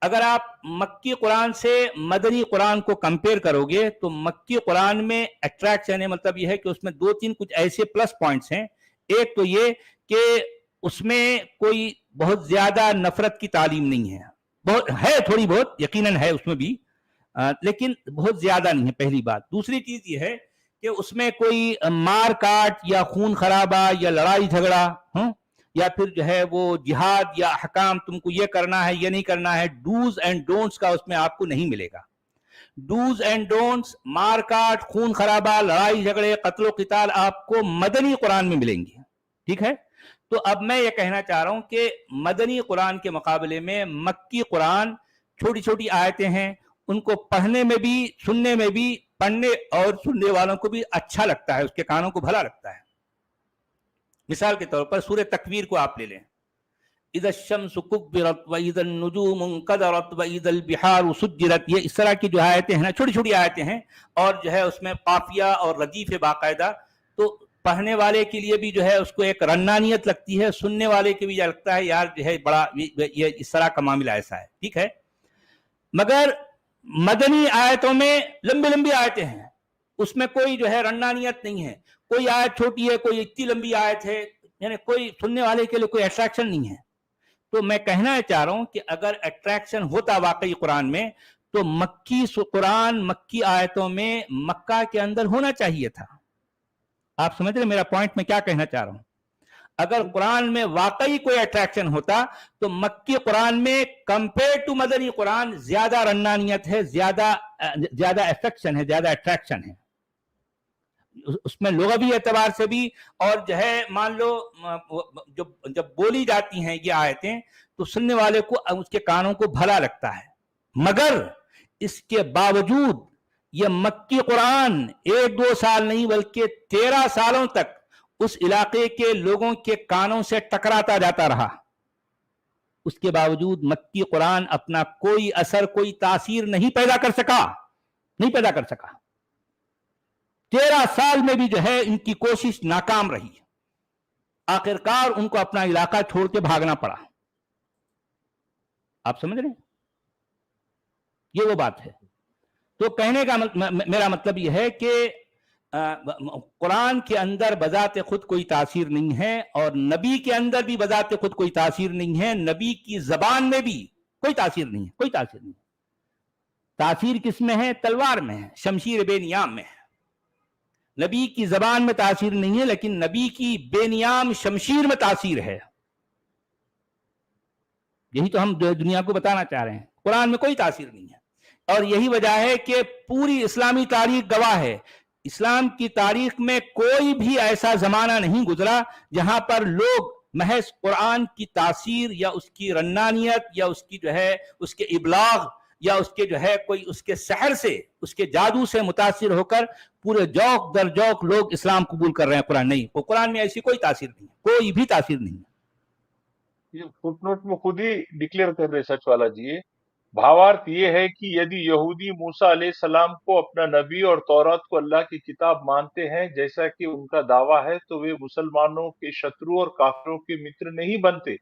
अगर आप मक्की कुरान से मदनी कुरान को कंपेयर करोगे तो मक्की कुरान में अट्रैक्शन है, मतलब यह है कि उसमें दो तीन कुछ ऐसे प्लस पॉइंट्स हैं। एक तो ये कि उसमें कोई बहुत ज्यादा नफरत की तालीम नहीं है, बहुत है, थोड़ी बहुत यकीनन है उसमें भी, लेकिन बहुत ज्यादा नहीं है, पहली बात। दूसरी चीज ये है कि उसमें कोई मार काट या खून खराबा या लड़ाई झगड़ा या फिर जो है वो जिहाद या अहकाम तुमको ये करना है ये नहीं करना है, डूज एंड डोंट्स का उसमें आपको नहीं मिलेगा। डूज एंड डोंट्स, मार काट, खून खराबा, लड़ाई झगड़े, कत्लो क़िताल आपको मदनी कुरान में मिलेंगे। ठीक है, तो अब मैं ये कहना चाह रहा हूं कि मदनी कुरान के मुकाबले में मक्की कुरान छोटी छोटी आयतें हैं, उनको पढ़ने में भी सुनने में भी, पढ़ने और सुनने वालों को भी अच्छा लगता है, उसके कानों को भला लगता है। मिसाल के तौर पर सूरह तकवीर को आप ले लें, इज़ा शम्सु कुव्विरत व इज़ा नुजूमु क़दरत व इज़ा बिहारु सुज्जिरत, ये इस तरह की जो आयतें हैं ना, छोटी छोटी आयतें हैं, और जो है उसमें काफिया और रदीफ है बाकायदा। तो पढ़ने वाले के लिए भी जो है उसको एक रन्नानियत लगती है, सुनने वाले के भी लगता है यार जो है बड़ा ये इस तरह का मामला ऐसा है। ठीक है, मगर मदनी आयतों में लंबी लंबी आयतें हैं, उसमें कोई जो है रन्नानियत नहीं है, कोई आयत छोटी है, कोई इतनी लंबी आयत है, यानी कोई सुनने वाले के लिए कोई अट्रैक्शन नहीं है। तो मैं कहना चाह रहा हूं कि अगर अट्रैक्शन होता वाकई कुरान में तो मक्की कुरान मक्की आयतों में मक्का के अंदर होना चाहिए था। आप समझ रहे मेरा पॉइंट मैं क्या कहना चाह रहा हूं? अगर कुरान में वाकई कोई अट्रैक्शन होता तो मक्की कुरान में कंपेयर टू मदनी कुरान ज्यादा रन्नानियत है, ज्यादा अफेक्शन है, ज्यादा अट्रैक्शन है उसमें लुग़वी एतबार से भी। और जो है मान लो जब बोली जाती हैं ये आयतें तो सुनने वाले को उसके कानों को भला लगता है, मगर इसके बावजूद ये मक्की कुरान 1-2 साल नहीं बल्कि 13 सालों तक उस इलाके के लोगों के कानों से टकराता जाता रहा। उसके बावजूद मक्की कुरान अपना कोई असर, कोई तासीर नहीं पैदा कर सका। 13 साल में भी जो है इनकी कोशिश नाकाम रही। आखिरकार उनको अपना इलाका छोड़ के भागना पड़ा। आप समझ रहे हैं? ये वो बात है। तो कहने का मेरा मतलब यह है कि कुरान के अंदर बजाते खुद कोई तासीर नहीं है और नबी के अंदर भी बजाते खुद कोई तासीर नहीं है, नबी की जबान में भी कोई तासीर नहीं है। तासीर किस में है? तलवार में है, शमशीर बेनियाम में है। नबी की जबान में तासीर नहीं है, लेकिन नबी की बेनियाम शमशीर में तासीर है। यही तो हम दुनिया को बताना चाह रहे हैं, कुरान में कोई तासीर नहीं है। और यही वजह है कि पूरी इस्लामी तारीख गवाह है, इस्लाम की तारीख में कोई भी ऐसा जमाना नहीं गुजरा जहां पर लोग महज कुरान की तासीर या उसकी रन्नानियत या उसकी जो है उसके इबलाग या उसके जो है कोई उसके सहर से, उसके जादू से मुतासिर होकर पूरे जौक दर जौक लोग इस्लाम कबूल कर रहे हैं। कुरान नहीं, कुरान में ऐसी कोई तासीर नहीं, कोई भी तासीर नहीं है। ये फुटनोट में खुद ही डिक्लेयर कर रहे सच वाला जी। भावार्थ ये है कि यदि यहूदी मूसा अलैहिस्सलाम को अपना नबी और तौरात को अल्लाह की किताब मानते हैं जैसा कि उनका दावा है, तो वे मुसलमानों के शत्रु और काफिरों के मित्र नहीं बनते।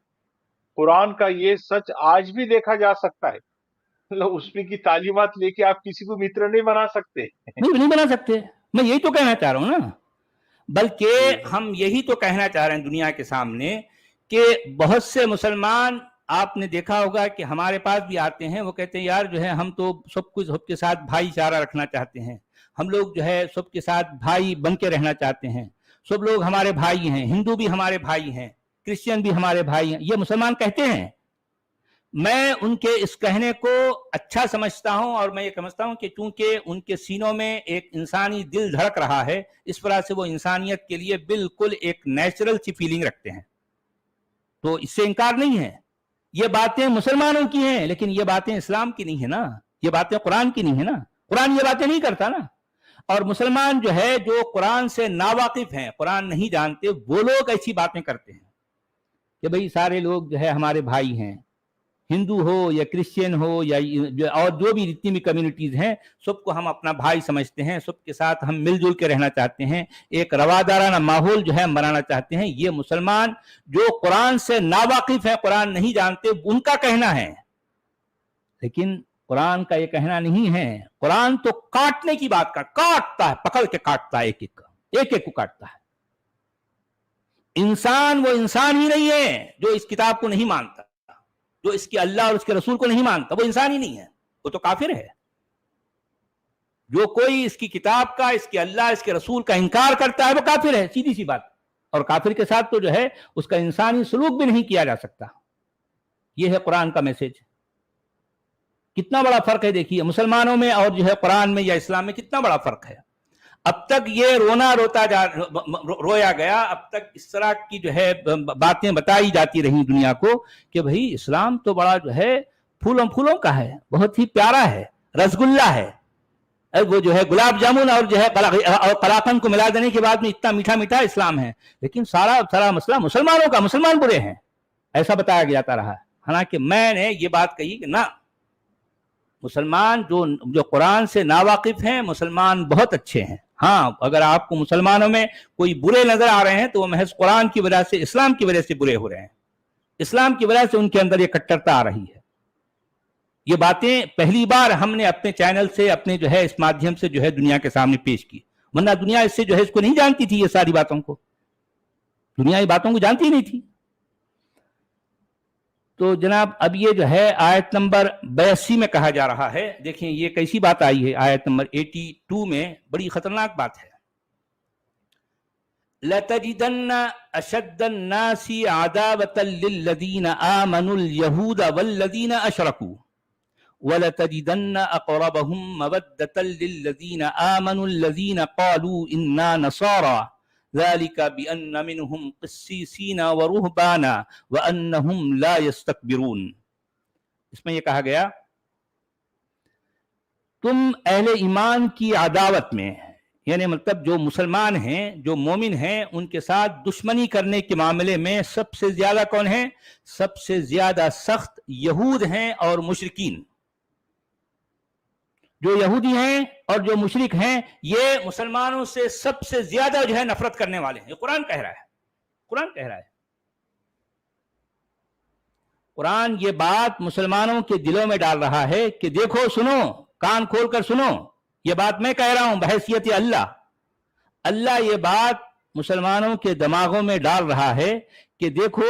कुरान का ये सच आज भी देखा जा सकता है। मतलब उसमें की तालीमात लेके आप किसी को मित्र नहीं बना सकते। नहीं बना सकते। मैं यही तो कहना चाह रहा हूं ना, बल्कि हम यही तो कहना चाह रहे हैं दुनिया के सामने कि बहुत से मुसलमान आपने देखा होगा कि हमारे पास भी आते हैं, वो कहते हैं यार जो है हम तो सबके साथ भाईचारा रखना चाहते हैं, हम लोग जो है सबके साथ भाई बन के रहना चाहते हैं, सब लोग हमारे भाई हैं, हिंदू भी हमारे भाई हैं, क्रिश्चियन भी हमारे भाई हैं, ये मुसलमान कहते हैं। मैं उनके इस कहने को अच्छा समझता हूं और मैं ये समझता हूं कि चूंकि उनके सीनों में एक इंसानी दिल धड़क रहा है, इस तरह से वो इंसानियत के लिए बिल्कुल एक नेचुरल सी फीलिंग रखते हैं, तो इससे इनकार नहीं है। ये बातें मुसलमानों की हैं, लेकिन ये बातें इस्लाम की नहीं है ना, ये बातें कुरान की नहीं है ना, कुरान ये बातें नहीं करता ना। और मुसलमान जो है जो कुरान से नावाकिफ हैं, कुरान नहीं जानते, वो लोग ऐसी बातें करते हैं कि भाई सारे लोग जो है हमारे भाई हैं, हिंदू हो या क्रिश्चियन हो या और जो भी जितनी भी कम्युनिटीज हैं, सबको हम अपना भाई समझते हैं, सबके साथ हम मिलजुल के रहना चाहते हैं, एक रवादाराना माहौल जो है बनाना चाहते हैं। ये मुसलमान जो कुरान से नावाकिफ है, कुरान नहीं जानते, उनका कहना है, लेकिन कुरान का ये कहना नहीं है। कुरान तो काटने की बात काटता है, पकड़ के काटता है, एक एक को काटता है। इंसान वो इंसान ही नहीं है जो इस किताब को नहीं मानता, जो इसके अल्लाह और उसके रसूल को नहीं मानता, वो इंसान ही नहीं है, वो तो काफिर है। जो कोई इसकी किताब का, इसके अल्लाह, इसके रसूल का इनकार करता है, वो काफिर है, सीधी सी बात। और काफिर के साथ तो जो है उसका इंसानी सलूक भी नहीं किया जा सकता। यह है कुरान का मैसेज। कितना बड़ा फर्क है देखिए मुसलमानों में और जो है कुरान में या इस्लाम में, कितना बड़ा फर्क है। अब तक ये रोया गया, अब तक इस तरह की जो है बातें बताई जाती रही दुनिया को कि भाई इस्लाम तो बड़ा जो है फूलों फूलों का है, बहुत ही प्यारा है, रसगुल्ला है, वो जो है गुलाब जामुन और जो है कलाकंद को मिला देने के बाद में इतना मीठा मीठा इस्लाम है। लेकिन सारा मसला मुसलमानों का, मुसलमान बुरे हैं, ऐसा बताया जाता रहा। हालांकि मैंने ये बात कही कि ना, मुसलमान जो कुरान से नावाकिफ हैं, मुसलमान बहुत अच्छे हैं। हाँ, अगर आपको मुसलमानों में कोई बुरे नजर आ रहे हैं तो वो महज कुरान की वजह से, इस्लाम की वजह से बुरे हो रहे हैं, इस्लाम की वजह से उनके अंदर ये कट्टरता आ रही है। ये बातें पहली बार हमने अपने चैनल से, अपने जो है इस माध्यम से जो है दुनिया के सामने पेश की, वरना दुनिया इससे जो है इसको नहीं जानती थी, ये सारी बातों को दुनिया ये बातों को जानती नहीं थी। تو جناب اب یہ جو ہے آیت نمبر 82 میں کہا جا رہا ہے، دیکھیں یہ کیسی بات آئی ہے آیت نمبر 82 میں، بڑی خطرناک بات ہے. لَتَجِدَنَّ أَشَدَّ النَّاسِ عَدَاوَةً لِلَّذِينَ آمَنُوا الْيَهُودَ وَالَّذِينَ أَشْرَكُوا وَلَتَجِدَنَّ أَقْرَبَهُم مَّوَدَّةً لِلَّذِينَ آمَنُوا الَّذِينَ قَالُوا إِنَّا نَصَارَىٰ ذَلِكَ بِأَنَّ مِنْهُمْ قِسِّيسِينَ وَرُهْبَانًا وَأَنَّهُمْ لَا يَسْتَكْبِرُونَ. اس میں یہ کہا گیا تم اہل ایمان کی عداوت میں، یعنی مطلب جو مسلمان ہیں، جو مومن ہیں، ان کے ساتھ دشمنی کرنے کے معاملے میں سب سے زیادہ کون ہیں؟ سب سے زیادہ سخت یہود ہیں اور مشرکین. جو یہودی ہیں اور جو مشرک ہیں یہ مسلمانوں سے سب سے زیادہ جو ہے نفرت کرنے والے ہیں. یہ قرآن کہہ رہا ہے، قرآن کہہ رہا ہے. قرآن یہ بات مسلمانوں کے دلوں میں ڈال رہا ہے کہ دیکھو، سنو، کان کھول کر سنو، یہ بات میں کہہ رہا ہوں بحیثیت اللہ. اللہ یہ بات مسلمانوں کے دماغوں میں ڈال رہا ہے کہ دیکھو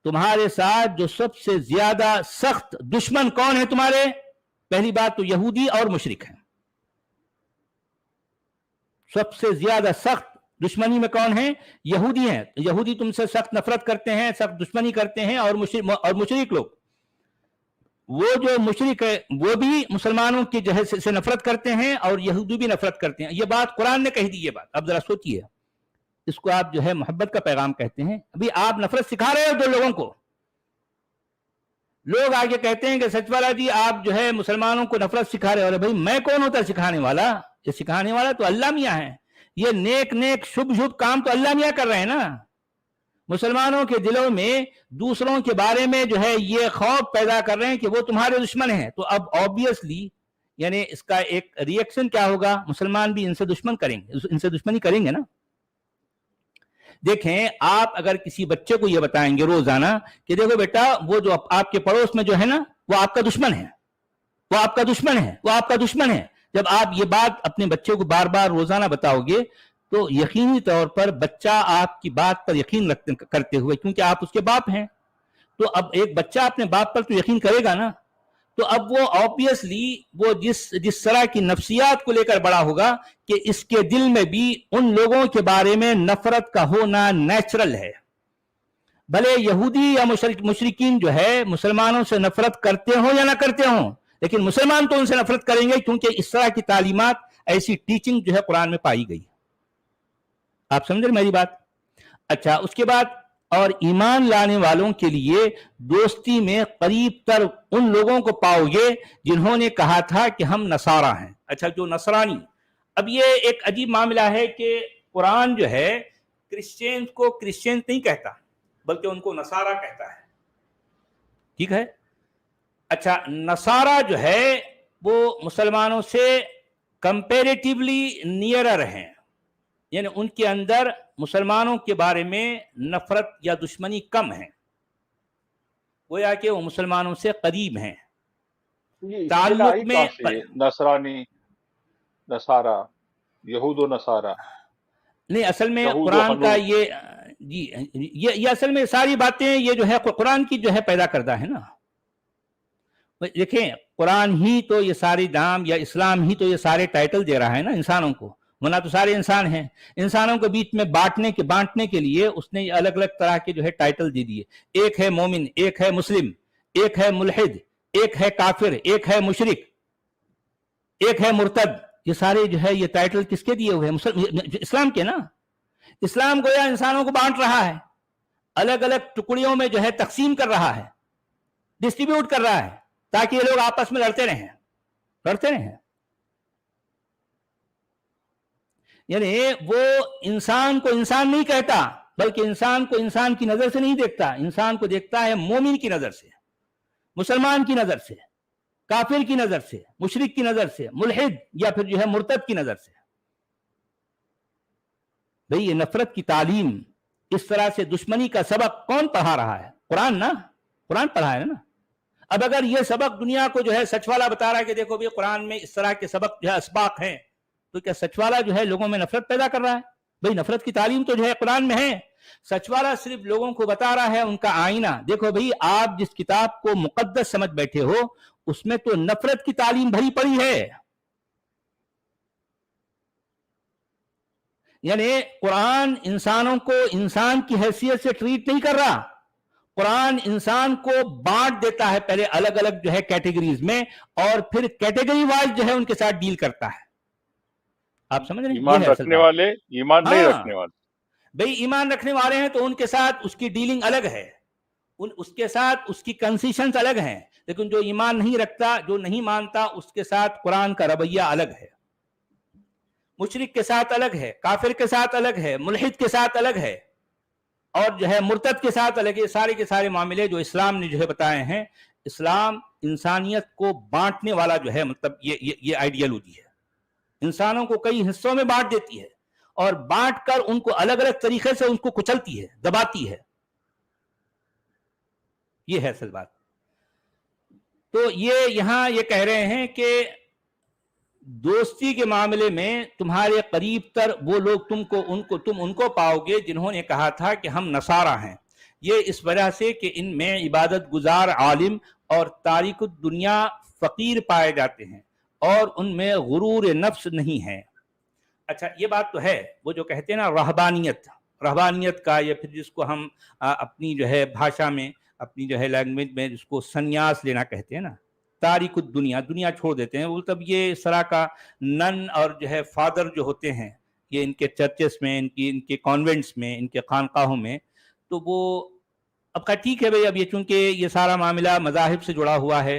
تمہارے ساتھ جو سب سے زیادہ سخت دشمن کون ہے تمہارے؟ پہلی بات تو یہودی اور مشرک ہیں. سب سے زیادہ سخت دشمنی میں کون ہیں؟ یہودی ہیں. یہودی تم سے سخت نفرت کرتے ہیں، سخت دشمنی کرتے ہیں، اور مشرک لوگ، وہ جو مشرک ہے وہ بھی مسلمانوں کی جہد سے نفرت کرتے ہیں اور یہودی بھی نفرت کرتے ہیں. یہ بات قرآن نے کہی دی. یہ بات اب ذرا سوچئے، اس کو آپ جو ہے محبت کا پیغام کہتے ہیں. ابھی آپ نفرت سکھا رہے ہو دو لوگوں کو. لوگ آگے کہتے ہیں کہ سچ والا جی آپ جو ہے مسلمانوں کو نفرت سکھا رہے ہو. ارے بھائی میں کون ہوتا سکھانے والا؟ یہ سکھانے والا تو اللہ میاں ہے. یہ نیک شبھ کام تو اللہ میاں کر رہے ہیں نا. مسلمانوں کے دلوں میں دوسروں کے بارے میں جو ہے یہ خوف پیدا کر رہے ہیں کہ وہ تمہارے دشمن ہیں. تو اب آبویسلی یعنی اس کا ایک ری ایکشن کیا ہوگا؟ مسلمان بھی ان سے دشمن کریں گے، ان سے دشمنی کریں گے نا. دیکھیں آپ اگر کسی بچے کو یہ بتائیں گے روزانہ کہ دیکھو بیٹا وہ جو آپ کے پڑوس میں جو ہے نا وہ آپ کا دشمن ہے، وہ آپ کا دشمن ہے، وہ آپ کا دشمن ہے. جب آپ یہ بات اپنے بچے کو بار بار روزانہ بتاؤ گے تو یقینی طور پر بچہ آپ کی بات پر یقین کرتے ہوئے، کیونکہ آپ اس کے باپ ہیں، تو اب ایک بچہ اپنے باپ پر تو یقین کرے گا نا. تو اب وہ آبویسلی وہ جس طرح کی نفسیات کو لے کر بڑا ہوگا کہ اس کے دل میں بھی ان لوگوں کے بارے میں نفرت کا ہونا نیچرل ہے. بھلے یہودی یا مشرکین جو ہے مسلمانوں سے نفرت کرتے ہوں یا نہ کرتے ہوں، لیکن مسلمان تو ان سے نفرت کریں گے، کیونکہ اس طرح کی تعلیمات، ایسی ٹیچنگ جو ہے قرآن میں پائی گئی. آپ سمجھ رہے میری بات؟ اچھا، اس کے بعد اور ایمان لانے والوں کے لیے دوستی میں قریب تر ان لوگوں کو پاؤ گے جنہوں نے کہا تھا کہ ہم نصارہ ہیں. اچھا، جو نصرانی، اب یہ ایک عجیب معاملہ ہے کہ قرآن جو ہے کرسچینز کو کرسچینز نہیں کہتا بلکہ ان کو نصارہ کہتا ہے. ٹھیک ہے؟ اچھا، نصارہ جو ہے وہ مسلمانوں سے کمپیریٹیولی نیئرر ہیں، یعنی ان کے اندر مسلمانوں کے بارے میں نفرت یا دشمنی کم ہے، گویا کہ وہ مسلمانوں سے قریب ہیں. تعلق میں نصرانی، نصارہ، یہود و نصارہ نہیں، اصل میں قرآن کا یہ اصل میں ساری باتیں یہ جو ہے قرآن کی جو ہے پیدا کردہ ہے نا. دیکھیں قرآن ہی تو یہ ساری نام، یا اسلام ہی تو یہ سارے ٹائٹل دے رہا ہے نا انسانوں کو، ورنہ تو سارے انسان ہیں. انسانوں کے بیچ میں بانٹنے کے لیے اس نے الگ الگ طرح کے جو ہے ٹائٹل دے دیے. ایک ہے مومن، ایک ہے مسلم، ایک ہے ملحد، ایک ہے کافر، ایک ہے مشرک، ایک ہے مرتد. یہ سارے جو ہے یہ ٹائٹل کس کے دیے ہوئے ہیں؟ اسلام کے نا. اسلام گویا انسانوں کو بانٹ رہا ہے، الگ الگ ٹکڑیوں میں جو ہے تقسیم کر رہا ہے، ڈسٹریبیوٹ کر رہا ہے، تاکہ یہ لوگ آپس میں لڑتے رہیں. یعنی وہ انسان کو انسان نہیں کہتا، بلکہ انسان کو انسان کی نظر سے نہیں دیکھتا، انسان کو دیکھتا ہے مومن کی نظر سے، مسلمان کی نظر سے، کافر کی نظر سے، مشرک کی نظر سے، ملحد یا پھر جو ہے مرتد کی نظر سے. بھئی یہ نفرت کی تعلیم، اس طرح سے دشمنی کا سبق کون پڑھا رہا ہے؟ قرآن نا، قرآن پڑھا ہے نا. اب اگر یہ سبق دنیا کو جو ہے سچ والا بتا رہا ہے کہ دیکھو بھی قرآن میں اس طرح کے سبق جو ہے اسباق ہیں، تو کیا سچ والا جو ہے لوگوں میں نفرت پیدا کر رہا ہے؟ भाई नफरत की तालीम तो जो है कुरान में है, सचवाला सिर्फ लोगों को बता रहा है उनका आईना। देखो भाई, आप जिस किताब को मुकद्दस समझ बैठे हो उसमें तो नफरत की तालीम भरी पड़ी है। यानी कुरान इंसानों को इंसान की हैसियत से ट्रीट नहीं कर रहा, कुरान इंसान को बांट देता है पहले अलग अलग जो है कैटेगरीज में, और फिर कैटेगरी वाइज जो है उनके साथ डील करता है। आप समझ रहे हैं? ये ईमान है असल रखने बात। वाले, ईमान नहीं रखने हाँ वाले। भाई, ईमान रखने वाले हैं तो उनके साथ उसकी डीलिंग अलग है, उसके साथ उसकी कंसीशंस अलग हैं। लेकिन जो ईमान नहीं रखता, जो नहीं मानता, उसके साथ कुरान का रवैया अलग है। मुशरिक के साथ अलग है, काफिर के साथ अलग है, मुल्हिद के साथ अलग है, और जो है मुर्तद के साथ अलग है। ये सारे के सारे मामले जो इस्लाम ने जो है बताए हैं, इस्लाम इंसानियत को बांटने वाला जो है, मतलब ये आइडियोलॉजी है, इंसानों को कई हिस्सों में बांट देती है और बांट कर उनको अलग अलग तरीके से उनको कुचलती है, दबाती है। ये है असल बात। तो ये यहां ये कह रहे हैं कि दोस्ती के मामले में तुम्हारे करीब तर वो लोग तुम उनको पाओगे जिन्होंने कहा था कि हम नसारा हैं। ये इस वजह से कि इनमें इबादत गुजार आलिम और तारिक दुनिया फकीर पाए जाते हैं और उनमें गुरूर नफ्स नहीं है। अच्छा, ये बात तो है, वो जो कहते हैं ना रहबानियत का, या फिर जिसको हम अपनी जो है भाषा में, अपनी जो है लैंग्वेज में जिसको संन्यास लेना कहते हैं ना, तारिक दुनिया छोड़ देते हैं। मतलब ये इस तरह का नन और जो है फादर जो होते हैं, ये इनके चर्चेस में, इनके कॉन्वेंट्स में, इनके खानकाहों में, तो वो अब का ठीक है भाई, अब ये चूंकि ये सारा मामला मज़ाहिब से जुड़ा हुआ है,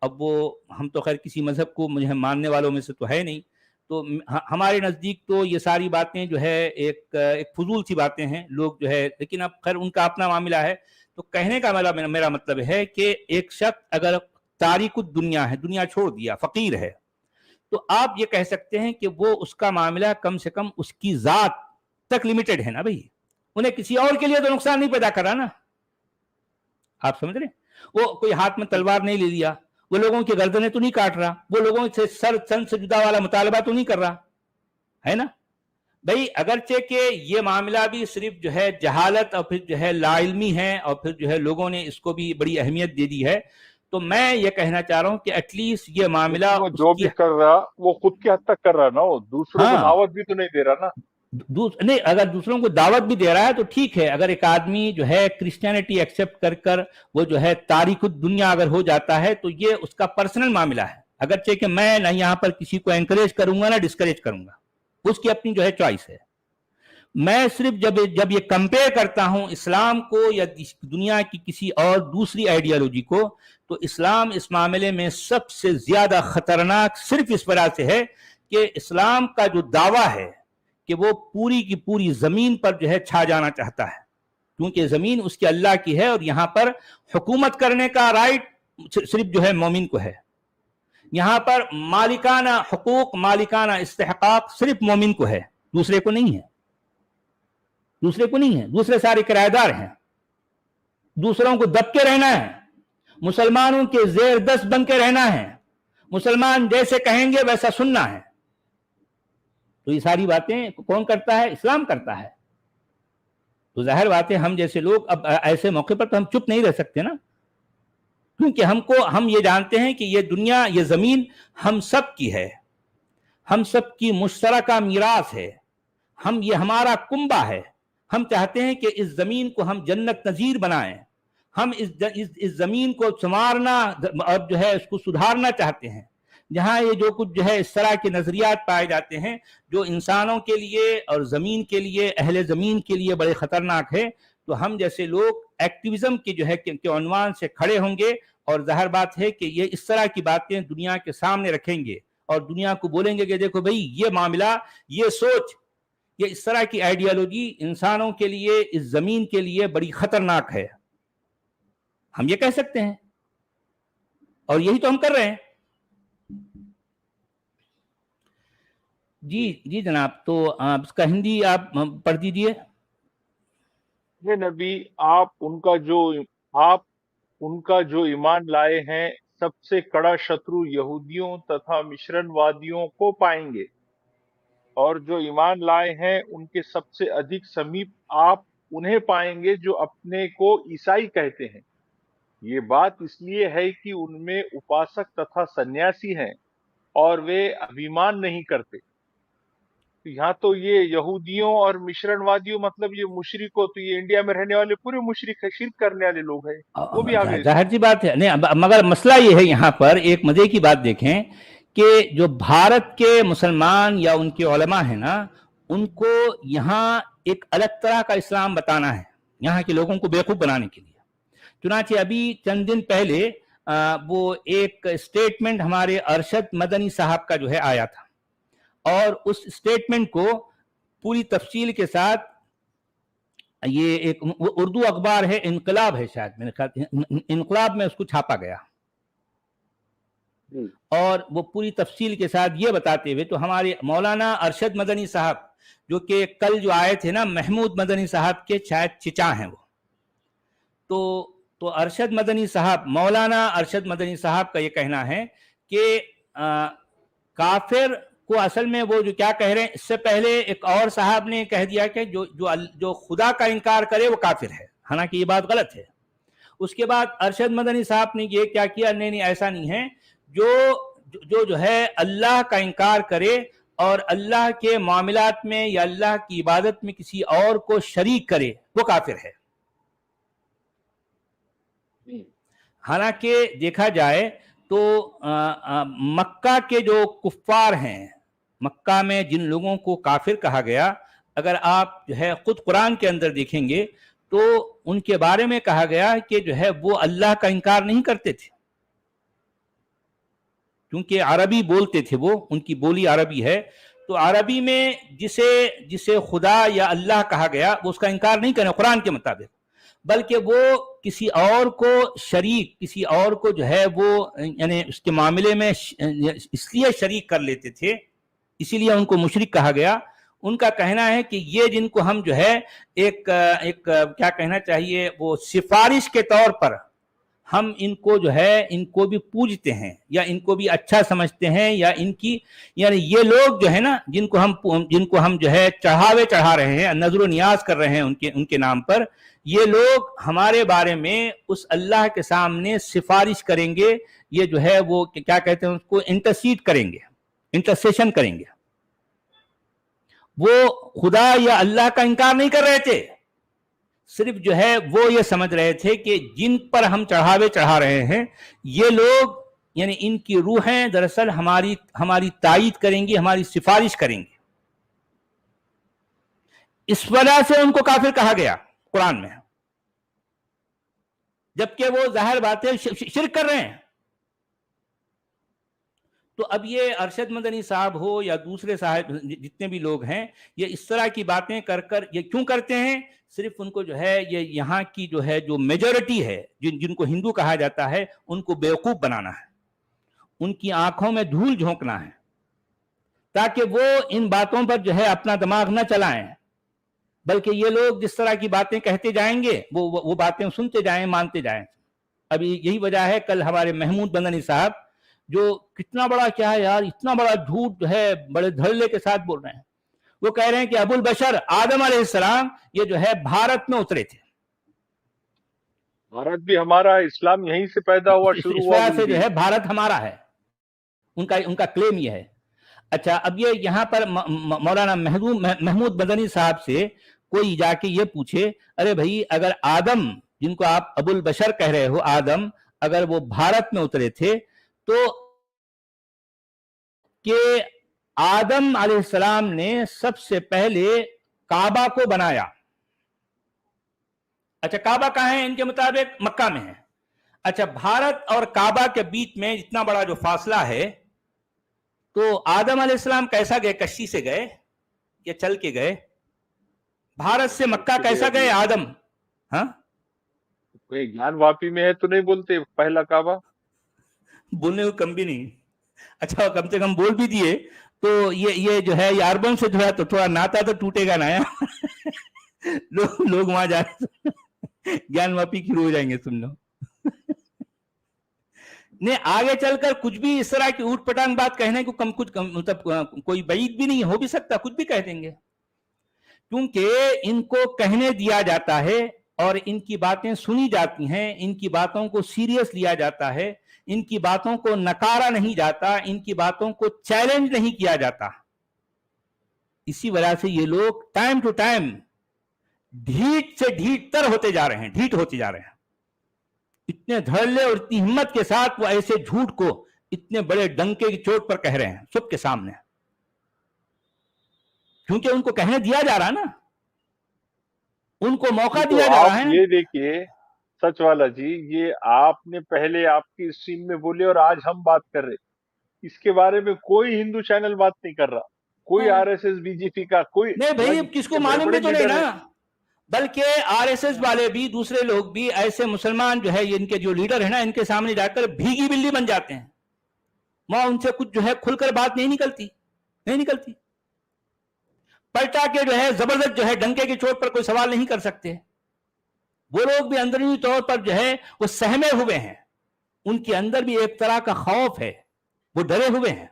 अब वो हम तो खैर किसी मज़हब को मुझे मानने वालों में से तो है नहीं, तो हमारे नज़दीक तो ये सारी बातें जो है एक फजूल सी बातें हैं लोग जो है, लेकिन अब खैर उनका अपना मामला है। तो कहने का मेरा मतलब है कि एक शख्स अगर तारिक दुनिया है, दुनिया छोड़ दिया, फकीर है, तो आप ये कह सकते हैं कि वो उसका मामला कम से कम उसकी ज़ात तक लिमिटेड है ना भाई, उन्हें किसी और के लिए तो नुकसान नहीं पैदा कर रहा ना। आप समझ रहे? वो कोई हाथ में तलवार नहीं ले लिया, वो लोगों की गर्दनें तो नहीं काट रहा, वो लोगों से सन से जुदा वाला मुतालबा तो नहीं कर रहा है ना भाई। अगरचे के ये मामला भी सिर्फ जो है जहालत और फिर जो है लाइल्मी है, और फिर जो है लोगों ने इसको भी बड़ी अहमियत दे दी है। तो मैं ये कहना चाह रहा हूं कि एटलीस्ट ये मामला वो जो उसकी, भी कर रहा वो खुद के हद तक कर रहा ना, वो दूसरों को हाँ, दावत भी तो नहीं दे रहा ना। नहीं, अगर दूसरों को दावत भी दे रहा है तो ठीक है। अगर एक आदमी जो है क्रिश्चियनिटी एक्सेप्ट कर कर वो जो है तारीख दुनिया अगर हो जाता है तो ये उसका पर्सनल मामला है। अगरचे कि मैं ना यहाँ पर किसी को एनकरेज करूंगा ना डिस्करेज करूंगा, उसकी अपनी जो है चॉइस है। मैं सिर्फ जब ये कंपेयर करता हूं इस्लाम को या दुनिया की किसी और दूसरी आइडियोलॉजी को, तो इस्लाम इस मामले में सबसे ज्यादा खतरनाक सिर्फ इस वजह से है कि इस्लाम का जो दावा है कि वो पूरी की पूरी जमीन पर जो है छा जाना चाहता है, क्योंकि जमीन उसके अल्लाह की है और यहां पर हुकूमत करने का राइट सिर्फ जो है मोमिन को है। यहां पर मालिकाना हुकूक, मालिकाना इस्तेहकाक सिर्फ मोमिन को है, दूसरे को नहीं है। दूसरे सारे किराएदार हैं। दूसरों को दब के रहना है, मुसलमानों के जेर दस्त बन के रहना है, मुसलमान जैसे कहेंगे वैसा सुनना है। तो ये सारी बातें कौन करता है? इस्लाम करता है। तो जाहिर बात है हम जैसे लोग अब ऐसे मौके पर तो हम चुप नहीं रह सकते ना, क्योंकि हम ये जानते हैं कि ये दुनिया, ये जमीन हम सब की है, हम सब की मुश्तरका मीरास है, ये हमारा कुंबा है। हम चाहते हैं कि इस जमीन को हम जन्नत नजीर बनाएं, हम इस जमीन को संवारना और जो है इसको सुधारना चाहते हैं। जहां ये जो कुछ जो है इस तरह के नजरियात पाए जाते हैं जो इंसानों के लिए और जमीन के लिए, अहले जमीन के लिए बड़े खतरनाक है, तो हम जैसे लोग एक्टिविज्म की जो है के उन्वान से खड़े होंगे और जाहिर बात है कि ये इस तरह की बातें दुनिया के सामने रखेंगे और दुनिया को बोलेंगे कि देखो भाई ये मामला, ये सोच, ये इस तरह की आइडियोलॉजी इंसानों के लिए, इस जमीन के लिए बड़ी खतरनाक है। हम ये कह सकते हैं और यही तो हम कर रहे हैं। जी जनाब, तो इसका हिंदी आप पढ़ दीजिए। ये नबी, आप उनका जो ईमान लाए हैं सबसे कड़ा शत्रु यहूदियों तथा मिश्रणवादियों को पाएंगे। اور جو ایمان لائے ہیں ان کے سب سے ادھک سمیپ آپ انہیں پائیں گے جو اپنے کو عیسائی کہتے ہیں. یہ بات اس لیے ہے کہ ان میں اپاسک تتھا سنیاسی ہیں اور وہ ابھیمان نہیں کرتے. یہاں تو یہ یہودیوں اور مشرن وادیوں مطلب یہ مشرکوں، تو یہ انڈیا میں رہنے والے پورے مشرک ہے، شرک کرنے والے لوگ ہیں، وہ بھی آ گئے اس میں. ظاہر سی بات ہے نہیں، مگر مسئلہ یہ ہے یہاں پر ایک مزے کی بات دیکھیں کہ جو بھارت کے مسلمان یا ان کے علماء ہیں نا، ان کو یہاں ایک الگ طرح کا اسلام بتانا ہے یہاں کے لوگوں کو بیوقوف بنانے کے لیے. چنانچہ ابھی چند دن پہلے وہ ایک اسٹیٹمنٹ ہمارے ارشد مدنی صاحب کا جو ہے آیا تھا، اور اس اسٹیٹمنٹ کو پوری تفصیل کے ساتھ، یہ ایک اردو اخبار ہے انقلاب ہے شاید، میرے خیال انقلاب میں اس کو چھاپا گیا، اور وہ پوری تفصیل کے ساتھ یہ بتاتے ہوئے، تو ہمارے مولانا ارشد مدنی صاحب جو کہ کل جو آئے تھے نا، محمود مدنی صاحب کے شاید چچا ہیں وہ، تو ارشد مدنی صاحب، مولانا ارشد مدنی صاحب کا یہ کہنا ہے کہ کافر کو اصل میں وہ جو کیا کہہ رہے ہیں، اس سے پہلے ایک اور صاحب نے کہہ دیا کہ جو خدا کا انکار کرے وہ کافر ہے، حالانکہ یہ بات غلط ہے. اس کے بعد ارشد مدنی صاحب نے یہ کیا کیا، نہیں ایسا نہیں ہے، جو ہے اللہ کا انکار کرے اور اللہ کے معاملات میں یا اللہ کی عبادت میں کسی اور کو شریک کرے وہ کافر ہے. حالانکہ دیکھا جائے تو مکہ کے جو کفار ہیں، مکہ میں جن لوگوں کو کافر کہا گیا، اگر آپ جو ہے خود قرآن کے اندر دیکھیں گے تو ان کے بارے میں کہا گیا کہ جو ہے وہ اللہ کا انکار نہیں کرتے تھے، کیونکہ عربی بولتے تھے، وہ ان کی بولی عربی ہے، تو عربی میں جسے خدا یا اللہ کہا گیا وہ اس کا انکار نہیں کریں قرآن کے مطابق، بلکہ وہ کسی اور کو شریک، کسی اور کو جو ہے وہ یعنی اس کے معاملے میں اس لیے شریک کر لیتے تھے، اسی لیے ان کو مشرک کہا گیا. ان کا کہنا ہے کہ یہ جن کو ہم جو ہے ایک کیا کہنا چاہیے، وہ سفارش کے طور پر ہم ان کو جو ہے ان کو بھی پوجتے ہیں یا ان کو بھی اچھا سمجھتے ہیں، یا ان کی یعنی یہ لوگ جو ہے نا جن کو ہم جو ہے چڑھاوے چڑھا رہے ہیں، نظر و نیاز کر رہے ہیں ان کے نام پر، یہ لوگ ہمارے بارے میں اس اللہ کے سامنے سفارش کریں گے، یہ جو ہے وہ کیا کہتے ہیں اس کو، انٹرسیڈ کریں گے، انٹرسیشن کریں گے. وہ خدا یا اللہ کا انکار نہیں کر رہے تھے، صرف جو ہے وہ یہ سمجھ رہے تھے کہ جن پر ہم چڑھاوے چڑھا رہے ہیں یہ لوگ یعنی ان کی روحیں دراصل ہماری تائید کریں گی، ہماری سفارش کریں گی. اس وجہ سے ان کو کافر کہا گیا قرآن میں، جبکہ وہ ظاہر بات ہے شرک کر رہے ہیں. تو اب یہ ارشد مدنی صاحب ہو یا دوسرے صاحب جتنے بھی لوگ ہیں، یہ اس طرح کی باتیں کر یہ کیوں کرتے ہیں؟ صرف ان کو جو ہے یہ یہاں کی جو ہے جو میجورٹی ہے، جن کو ہندو کہا جاتا ہے، ان کو بیوقوف بنانا ہے، ان کی آنکھوں میں دھول جھونکنا ہے، تاکہ وہ ان باتوں پر جو ہے اپنا دماغ نہ چلائیں، بلکہ یہ لوگ جس طرح کی باتیں کہتے جائیں گے وہ باتیں سنتے جائیں، مانتے جائیں. ابھی یہی وجہ ہے کل ہمارے محمود مدنی صاحب جو کتنا بڑا کیا ہے یار، اتنا بڑا جھوٹ جو ہے بڑے دھڑلے کے ساتھ بول رہے ہیں، وہ کہہ رہے ہیں کہ ابو البشر آدم علیہ السلام یہ جو ہے بھارت میں اترے تھے. بھارت بھی ہمارا ہے، اسلام یہیں سے پیدا ہوا، شروع اس ہوا وجہ سے جو ہے بھارت ہمارا ہے، ان کا کلیم یہ ہے. اچھا، اب یہ یہاں پر مولانا محمود مدنی صاحب سے کوئی جا کے یہ پوچھے، ارے بھائی اگر آدم جن کو آپ ابو البشر کہہ رہے ہو، آدم اگر وہ بھارت میں اترے تھے تو کہ آدم علیہ السلام نے سب سے پہلے کعبہ کو بنایا. اچھا، کعبہ کہاں ہے؟ ان کے مطابق مکہ میں ہے. اچھا، بھارت اور کعبہ کے بیچ میں اتنا بڑا جو فاصلہ ہے، تو آدم علیہ السلام کیسا گئے؟ کشتی سے گئے یا چل کے گئے؟ بھارت سے مکہ کیسا گئے آدم؟ ہاں، کوئی گیان واپی میں ہے تو نہیں بولتے پہلا کعبہ؟ بولنے کو کم بھی نہیں. اچھا، کم سے کم بول بھی دیے تو یہ جو ہے یہ اربن سے جو ہے تو تھوڑا ناتا تو ٹوٹے گا نا. لوگ وہاں جا گیان واپی کی ہو جائیں گے، سن لو. ने आगे चलकर कुछ भी इस तरह की ऊट पटांग बात कहने को मतलब कोई बईद भी नहीं हो भी सकता, कुछ भी कह देंगे, क्योंकि इनको कहने दिया जाता है और इनकी बातें सुनी जाती हैं, इनकी बातों को सीरियस लिया जाता है, इनकी बातों को नकारा नहीं जाता, इनकी बातों को चैलेंज नहीं किया जाता। इसी वजह से ये लोग टाइम टू टाइम ढीठ से ढीठतर होते जा रहे हैं, ढीठ होते जा रहे हैं। इतने धड़ल्ले और इतनी हिम्मत के साथ वो ऐसे झूठ को इतने बड़े डंके की चोट पर कह रहे हैं सबके सामने, क्योंकि उनको कहने दिया जा रहा है ना, उनको मौका दिया जा रहा है। ये देखिए सच वाला जी, ये आपने पहले आपकी स्ट्रीम में बोले और आज हम बात कर रहे, इसके बारे में कोई हिंदू चैनल बात नहीं कर रहा, कोई आरएसएस बीजेपी का कोई नहीं भाई, अब किसको मालूम भी तो नहीं ना, बल्कि आरएसएस वाले भी, दूसरे लोग भी, ऐसे मुसलमान जो है, इनके जो लीडर है ना, इनके सामने जाकर भीगी बिल्ली बन जाते हैं। वहां उनसे कुछ जो है खुलकर बात नहीं निकलती। पलटा के जो है जबरदस्त जो है डंके की चोट पर कोई सवाल नहीं कर सकते। वो लोग भी अंदरूनी तौर पर जो है वो सहमे हुए हैं, उनके अंदर भी एक तरह का खौफ है, वो डरे हुए हैं।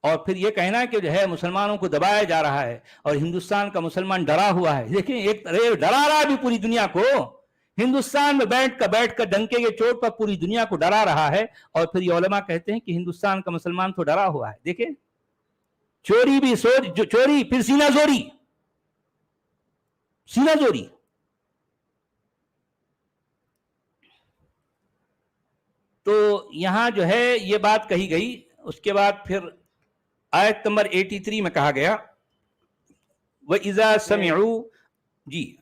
और फिर ये कहना कि जो है मुसलमानों को दबाया जा रहा है और हिंदुस्तान का मुसलमान डरा हुआ है। देखिए, एक डरा रहा भी पूरी दुनिया को, हिंदुस्तान में बैठकर डंके के चोट पर पूरी दुनिया को डरा रहा है। और फिर ये उलमा कहते हैं कि हिंदुस्तान का मुसलमान तो डरा हुआ है। देखिए, चोरी भी चोरी, फिर सीना जोरी। तो यहां जो है ये बात कही गई। उसके बाद फिर आयत नंबर 83 में कहा गया, व इज़ा समिउ, जी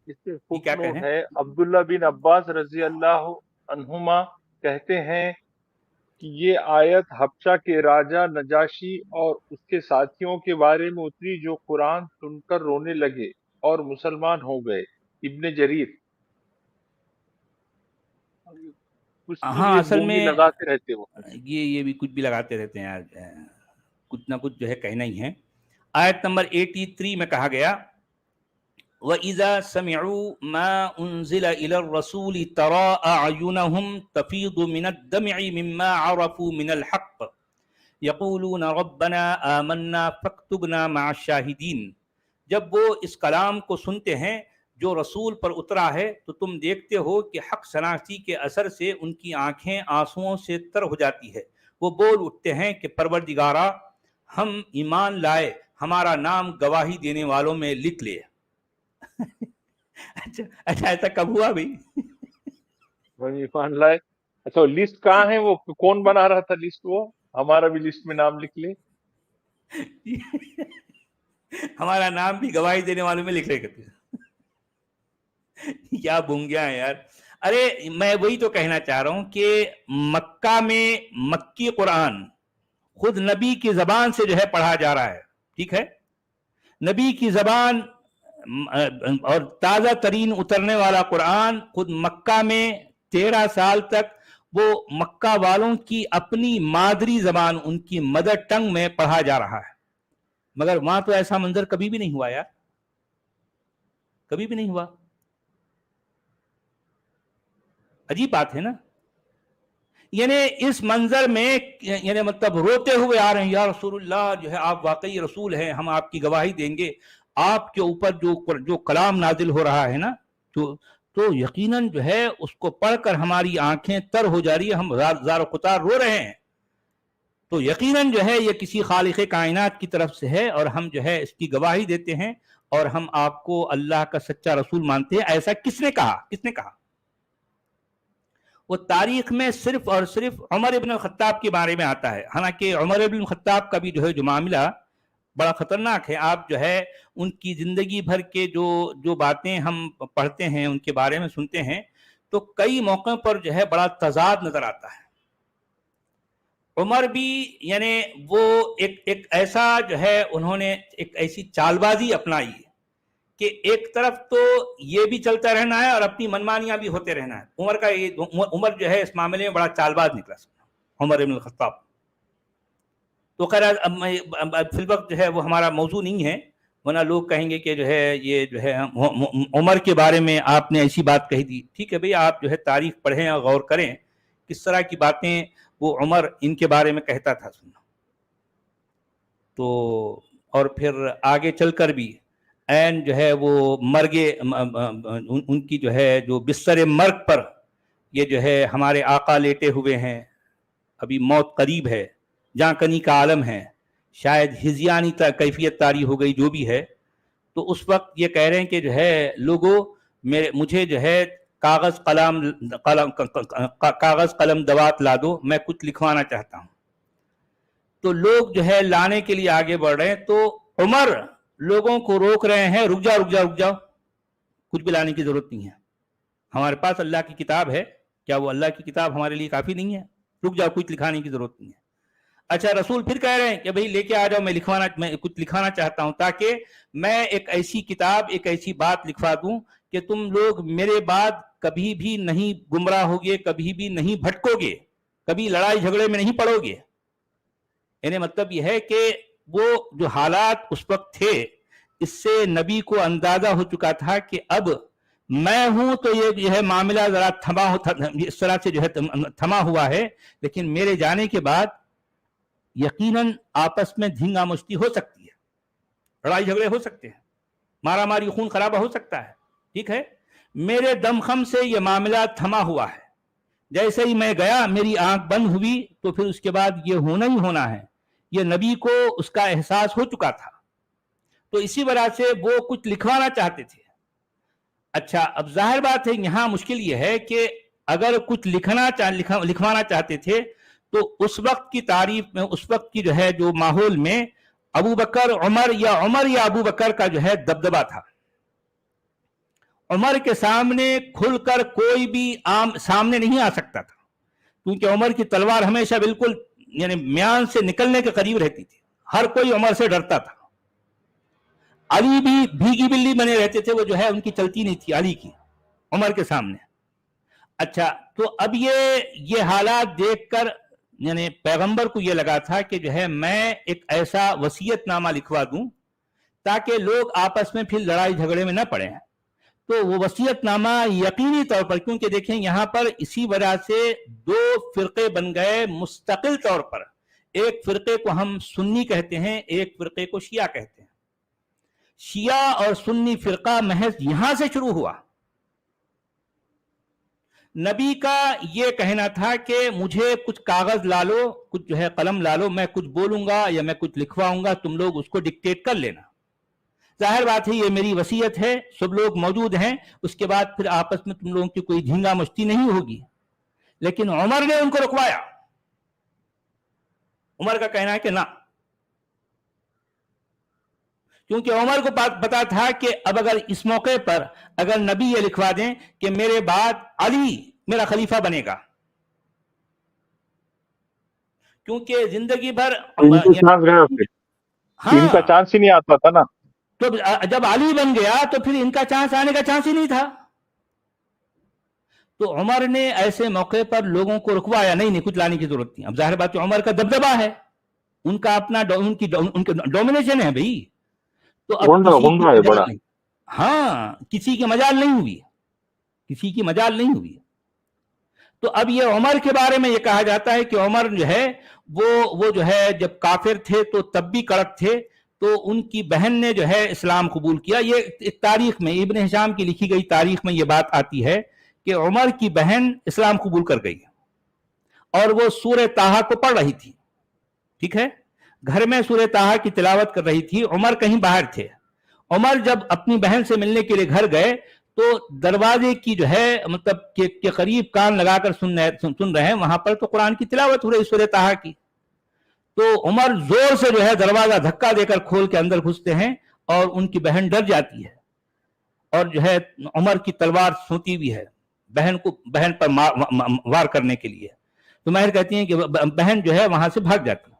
इससे फुटनोट है, अब्दुल्ला बिन अब्बास रजी अल्लाह अन्हुमा कहते हैं कि ये आयत हबशा के राजा नजाशी और उसके साथियों के बारे में उतरी जो कुरान सुनकर रोने लगे और मुसलमान हो गए। इब्ने जरीर। हाँ, असल में लगाते रहते वो, ये भी कुछ भी लगाते रहते हैं यार, कुछ ना कुछ जो है कहना ही है। आयत नंबर 83 में कहा गया, व इज़ा समिउ मा उनज़िला इलर रसूल तरा अयुनहुम तफीदु मिनद्दम'i मिम्मा अरफू मिनल हक़्क़ यक़ूलून रब्बना आमन्ना फक्तुबना मअश शाहिदीन। जब वो इस कलाम को सुनते हैं जो रसूल पर उतरा है, तो तुम देखते हो कि हक शनासी के असर से उनकी आंखें आंसुओं से तर हो जाती है। वो बोल उठते हैं कि परवरदिगारा, हम ईमान लाए, हमारा नाम गवाही देने वालों में लिख ले। अच्छा, ऐसा कब हुआ भाई? ईमान लाए। अच्छा, लिस्ट कहाँ है? वो कौन बना रहा था लिस्ट? वो हमारा भी लिस्ट में नाम लिख ले। हमारा नाम भी गवाही देने वालों में लिख रहे थे। क्या बुंगिया है यार। अरे, मैं वही तो कहना चाह रहा हूं कि मक्का में मक्की कुरान खुद नबी की जबान से जो है पढ़ा जा रहा है, ठीक है, नबी की जबान और ताजा तरीन उतरने वाला कुरान खुद मक्का में 13 साल तक वो मक्का वालों की अपनी मादरी जबान, उनकी मदर टंग में पढ़ा जा रहा है। मगर वहां तो ऐसा मंजर कभी भी नहीं हुआ यार, कभी भी नहीं हुआ। अजीब बात है ना। यानी इस मंजर में यानी मतलब रोते हुए आ रहे हैं, या रसूलुल्लाह जो है आप वाकई रसूल हैं, हम आपकी गवाही देंगे, आपके ऊपर जो कलाम नाजिल हो रहा है ना, तो यकीनन जो है उसको पढ़कर हमारी आंखें तर हो जा रही है, हम ज़ार कुतार रो रहे हैं। तो यकीनन जो है ये किसी खालिक़े कायनात की तरफ से है और हम जो है इसकी गवाही देते हैं और हम आपको अल्लाह का सच्चा रसूल मानते हैं। ऐसा किसने कहा? वो तारीख में सिर्फ और सिर्फ उमर इब्न खत्ताब के बारे में आता है। हालांकि उमर इब्न खत्ताब का भी जो है जो मामला बड़ा खतरनाक है। आप जो है उनकी जिंदगी भर के जो बातें हम पढ़ते हैं, उनके बारे में सुनते हैं, तो कई मौक़ों पर जो है बड़ा तजाद नजर आता है। उमर भी यानी वो एक ऐसा जो है उन्होंने एक ऐसी चालबाजी अपनाई कि एक तरफ तो ये भी चलता रहना है और अपनी मनमानियां भी होते रहना है। उमर जो है इस मामले में बड़ा चालबाज निकला, उमर इब्न खत्ताब। तो खैर फिल वक्त जो है वो हमारा मौजू नहीं है, ورنہ لوگ کہیں گے کہ جو ہے یہ جو ہے عمر کے بارے میں آپ نے ایسی بات کہی تھی. ٹھیک ہے بھئی، آپ جو ہے تاریخ پڑھیں اور غور کریں کس طرح کی باتیں وہ عمر ان کے بارے میں کہتا تھا. سننا تو اور پھر آگے چل کر بھی این جو ہے وہ مرگے ان کی جو ہے جو بستر مرگ پر یہ جو ہے ہمارے آقا لیٹے ہوئے ہیں، ابھی موت قریب ہے، جاں کنی کا عالم ہے، شاید ہزیانی کیفیت طاری ہو گئی جو بھی ہے. تو اس وقت یہ کہہ رہے ہیں کہ جو ہے لوگوں مجھے جو ہے کاغذ قلم دوات لا دو، میں کچھ لکھوانا چاہتا ہوں. تو لوگ جو ہے لانے کے لیے آگے بڑھ رہے ہیں، تو عمر لوگوں کو روک رہے ہیں، رک جاؤ رک جاؤ رک جاؤ، کچھ بھی لانے کی ضرورت نہیں ہے، ہمارے پاس اللہ کی کتاب ہے. کیا وہ اللہ کی کتاب ہمارے لیے کافی نہیں ہے؟ رک جاؤ، کچھ لکھانے کی ضرورت نہیں ہے. اچھا، رسول پھر کہہ رہے ہیں کہ بھئی لے کے آ جاؤ، میں کچھ لکھوانا چاہتا ہوں، تاکہ میں ایک ایسی کتاب، ایک ایسی بات لکھوا دوں کہ تم لوگ میرے بعد کبھی بھی نہیں گمراہ ہوگے، کبھی بھی نہیں بھٹکو گے، کبھی لڑائی جھگڑے میں نہیں پڑو گے. یعنی مطلب یہ ہے کہ وہ جو حالات اس وقت تھے، اس سے نبی کو اندازہ ہو چکا تھا کہ اب میں ہوں تو یہ جو ہے معاملہ ذرا اس طرح سے جو ہے تھما ہوا ہے، لیکن میرے جانے کے بعد یقیناً آپس میں دھنگا مشتی ہو سکتی ہے، لڑائی جھگڑے ہو سکتے ہیں، مارا ماری خون خرابہ ہو سکتا ہے. ٹھیک ہے، میرے دمخم سے یہ معاملہ تھما ہوا ہے. جیسے ہی میں گیا، میری آنکھ بند ہوئی، تو پھر اس کے بعد یہ ہونا ہی ہونا ہے. یہ نبی کو اس کا احساس ہو چکا تھا، تو اسی وجہ سے وہ کچھ لکھوانا چاہتے تھے. اچھا، اب ظاہر بات ہے یہاں مشکل یہ ہے کہ اگر کچھ لکھوانا چاہتے تھے تو اس وقت کی تعریف میں، اس وقت کی جو ہے جو ماحول میں ابو بکر عمر یا ابو بکر کا جو ہے دبدبہ تھا. عمر کے سامنے کھل کر کوئی بھی سامنے نہیں آ سکتا تھا، کیونکہ عمر کی تلوار ہمیشہ بالکل یعنی میان سے نکلنے کے قریب رہتی تھی، ہر کوئی عمر سے ڈرتا تھا. علی بھی بھیگی بلی بنے رہتے تھے، وہ جو ہے ان کی چلتی نہیں تھی علی کی عمر کے سامنے. اچھا، تو اب یہ حالات دیکھ کر یعنی پیغمبر کو یہ لگا تھا کہ جو ہے میں ایک ایسا وصیت نامہ لکھوا دوں تاکہ لوگ آپس میں پھر لڑائی جھگڑے میں نہ پڑیں. تو وہ وصیت نامہ یقینی طور پر، کیونکہ دیکھیں یہاں پر اسی وجہ سے دو فرقے بن گئے مستقل طور پر. ایک فرقے کو ہم سنی کہتے ہیں، ایک فرقے کو شیعہ کہتے ہیں. شیعہ اور سنی فرقہ محض یہاں سے شروع ہوا. نبی کا یہ کہنا تھا کہ مجھے کچھ کاغذ لا لو، کچھ جو ہے قلم لا لو، میں کچھ بولوں گا یا میں کچھ لکھواؤں گا، تم لوگ اس کو ڈکٹیٹ کر لینا. ظاہر بات ہے یہ میری وصیت ہے، سب لوگ موجود ہیں، اس کے بعد پھر آپس میں تم لوگوں کی کوئی جھینگا مشتی نہیں ہوگی. لیکن عمر نے ان کو رکوایا. عمر کا کہنا ہے کہ نہ، کیونکہ عمر کو پتا تھا کہ اب اگر اس موقع پر اگر نبی یہ لکھوا دیں کہ میرے بعد علی میرا خلیفہ بنے گا، کیونکہ زندگی بھر ان کا چانس ہی نہیں آتا تھا نا. تو جب علی بن گیا تو پھر ان کا چانس آنے کا چانس ہی نہیں تھا. تو عمر نے ایسے موقع پر لوگوں کو رکوایا، نہیں کچھ لانے کی ضرورت نہیں. اب ظاہر بات ہے عمر کا دبدبہ ہے، ان کا اپنا ان کی ڈومینیشن ہے بھائی. تو اب ہاں کسی کی مجال نہیں ہوئی، کسی کی مجال نہیں ہوئی. تو اب یہ عمر کے بارے میں یہ کہا جاتا ہے کہ عمر جو ہے وہ جو ہے جب کافر تھے تو تب بھی کڑک تھے، تو ان کی بہن نے جو ہے اسلام قبول کیا. یہ تاریخ میں ابن ہشام کی لکھی گئی تاریخ میں یہ بات آتی ہے کہ عمر کی بہن اسلام قبول کر گئی اور وہ سورہ طٰہٰ کو پڑھ رہی تھی. ٹھیک ہے، گھر میں سورہ طٰہٰ کی تلاوت کر رہی تھی، عمر کہیں باہر تھے. عمر جب اپنی بہن سے ملنے کے لیے گھر گئے تو دروازے کی جو ہے مطلب کے قریب کان لگا کر سن رہے ہیں، وہاں پر تو قرآن کی تلاوت ہو رہی سورہ طٰہٰ کی. تو عمر زور سے جو ہے دروازہ دھکا دے کر کھول کے اندر گھستے ہیں اور ان کی بہن ڈر جاتی ہے اور جو ہے عمر کی تلوار سونتی ہوئی ہے بہن پر وار کرنے کے لیے. تو ماہر کہتی ہیں کہ بہن جو ہے وہاں سے بھاگ جاتی ہے.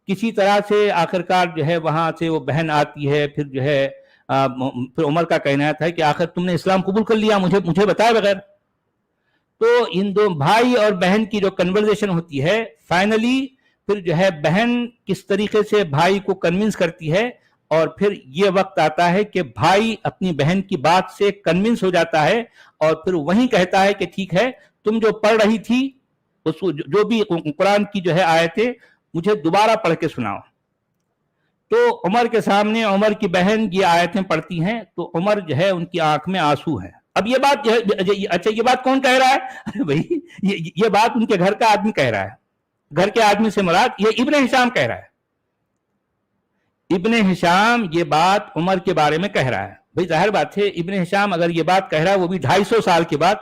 کسی طرح سے آخرکار جو ہے وہاں سے وہ بہن آتی ہے. پھر جو ہے پھر عمر کا کہنا تھا کہ آخر تم نے اسلام قبول کر لیا مجھے بتائے بغیر. تو ان دو بھائی اور بہن کی جو کنورزیشن ہوتی ہے، فائنلی پھر جو ہے بہن کس طریقے سے بھائی کو کنونس کرتی ہے اور پھر یہ وقت آتا ہے کہ بھائی اپنی بہن کی بات سے کنونس ہو جاتا ہے اور پھر وہیں کہتا ہے کہ ٹھیک ہے تم جو پڑھ رہی تھی جو بھی قرآن کی جو ہے آیتیں مجھے دوبارہ پڑھ کے سناؤ. تو عمر کے سامنے عمر کی بہن یہ آیتیں پڑھتی ہیں تو عمر جو ہے ان کی آنکھ میں آنسو ہیں. اب یہ بات اچھا یہ بات کون کہہ رہا ہے؟ بھائی یہ بات ان کے گھر کا آدمی کہہ رہا ہے. گھر کے آدمی سے مراد یہ ابن ہشام کہہ رہا ہے. ابن ہشام یہ بات عمر کے بارے میں کہہ رہا ہے. بھائی ظاہر بات ہے ابن ہشام اگر یہ بات کہہ رہا ہے وہ بھی 250 سال کے بعد,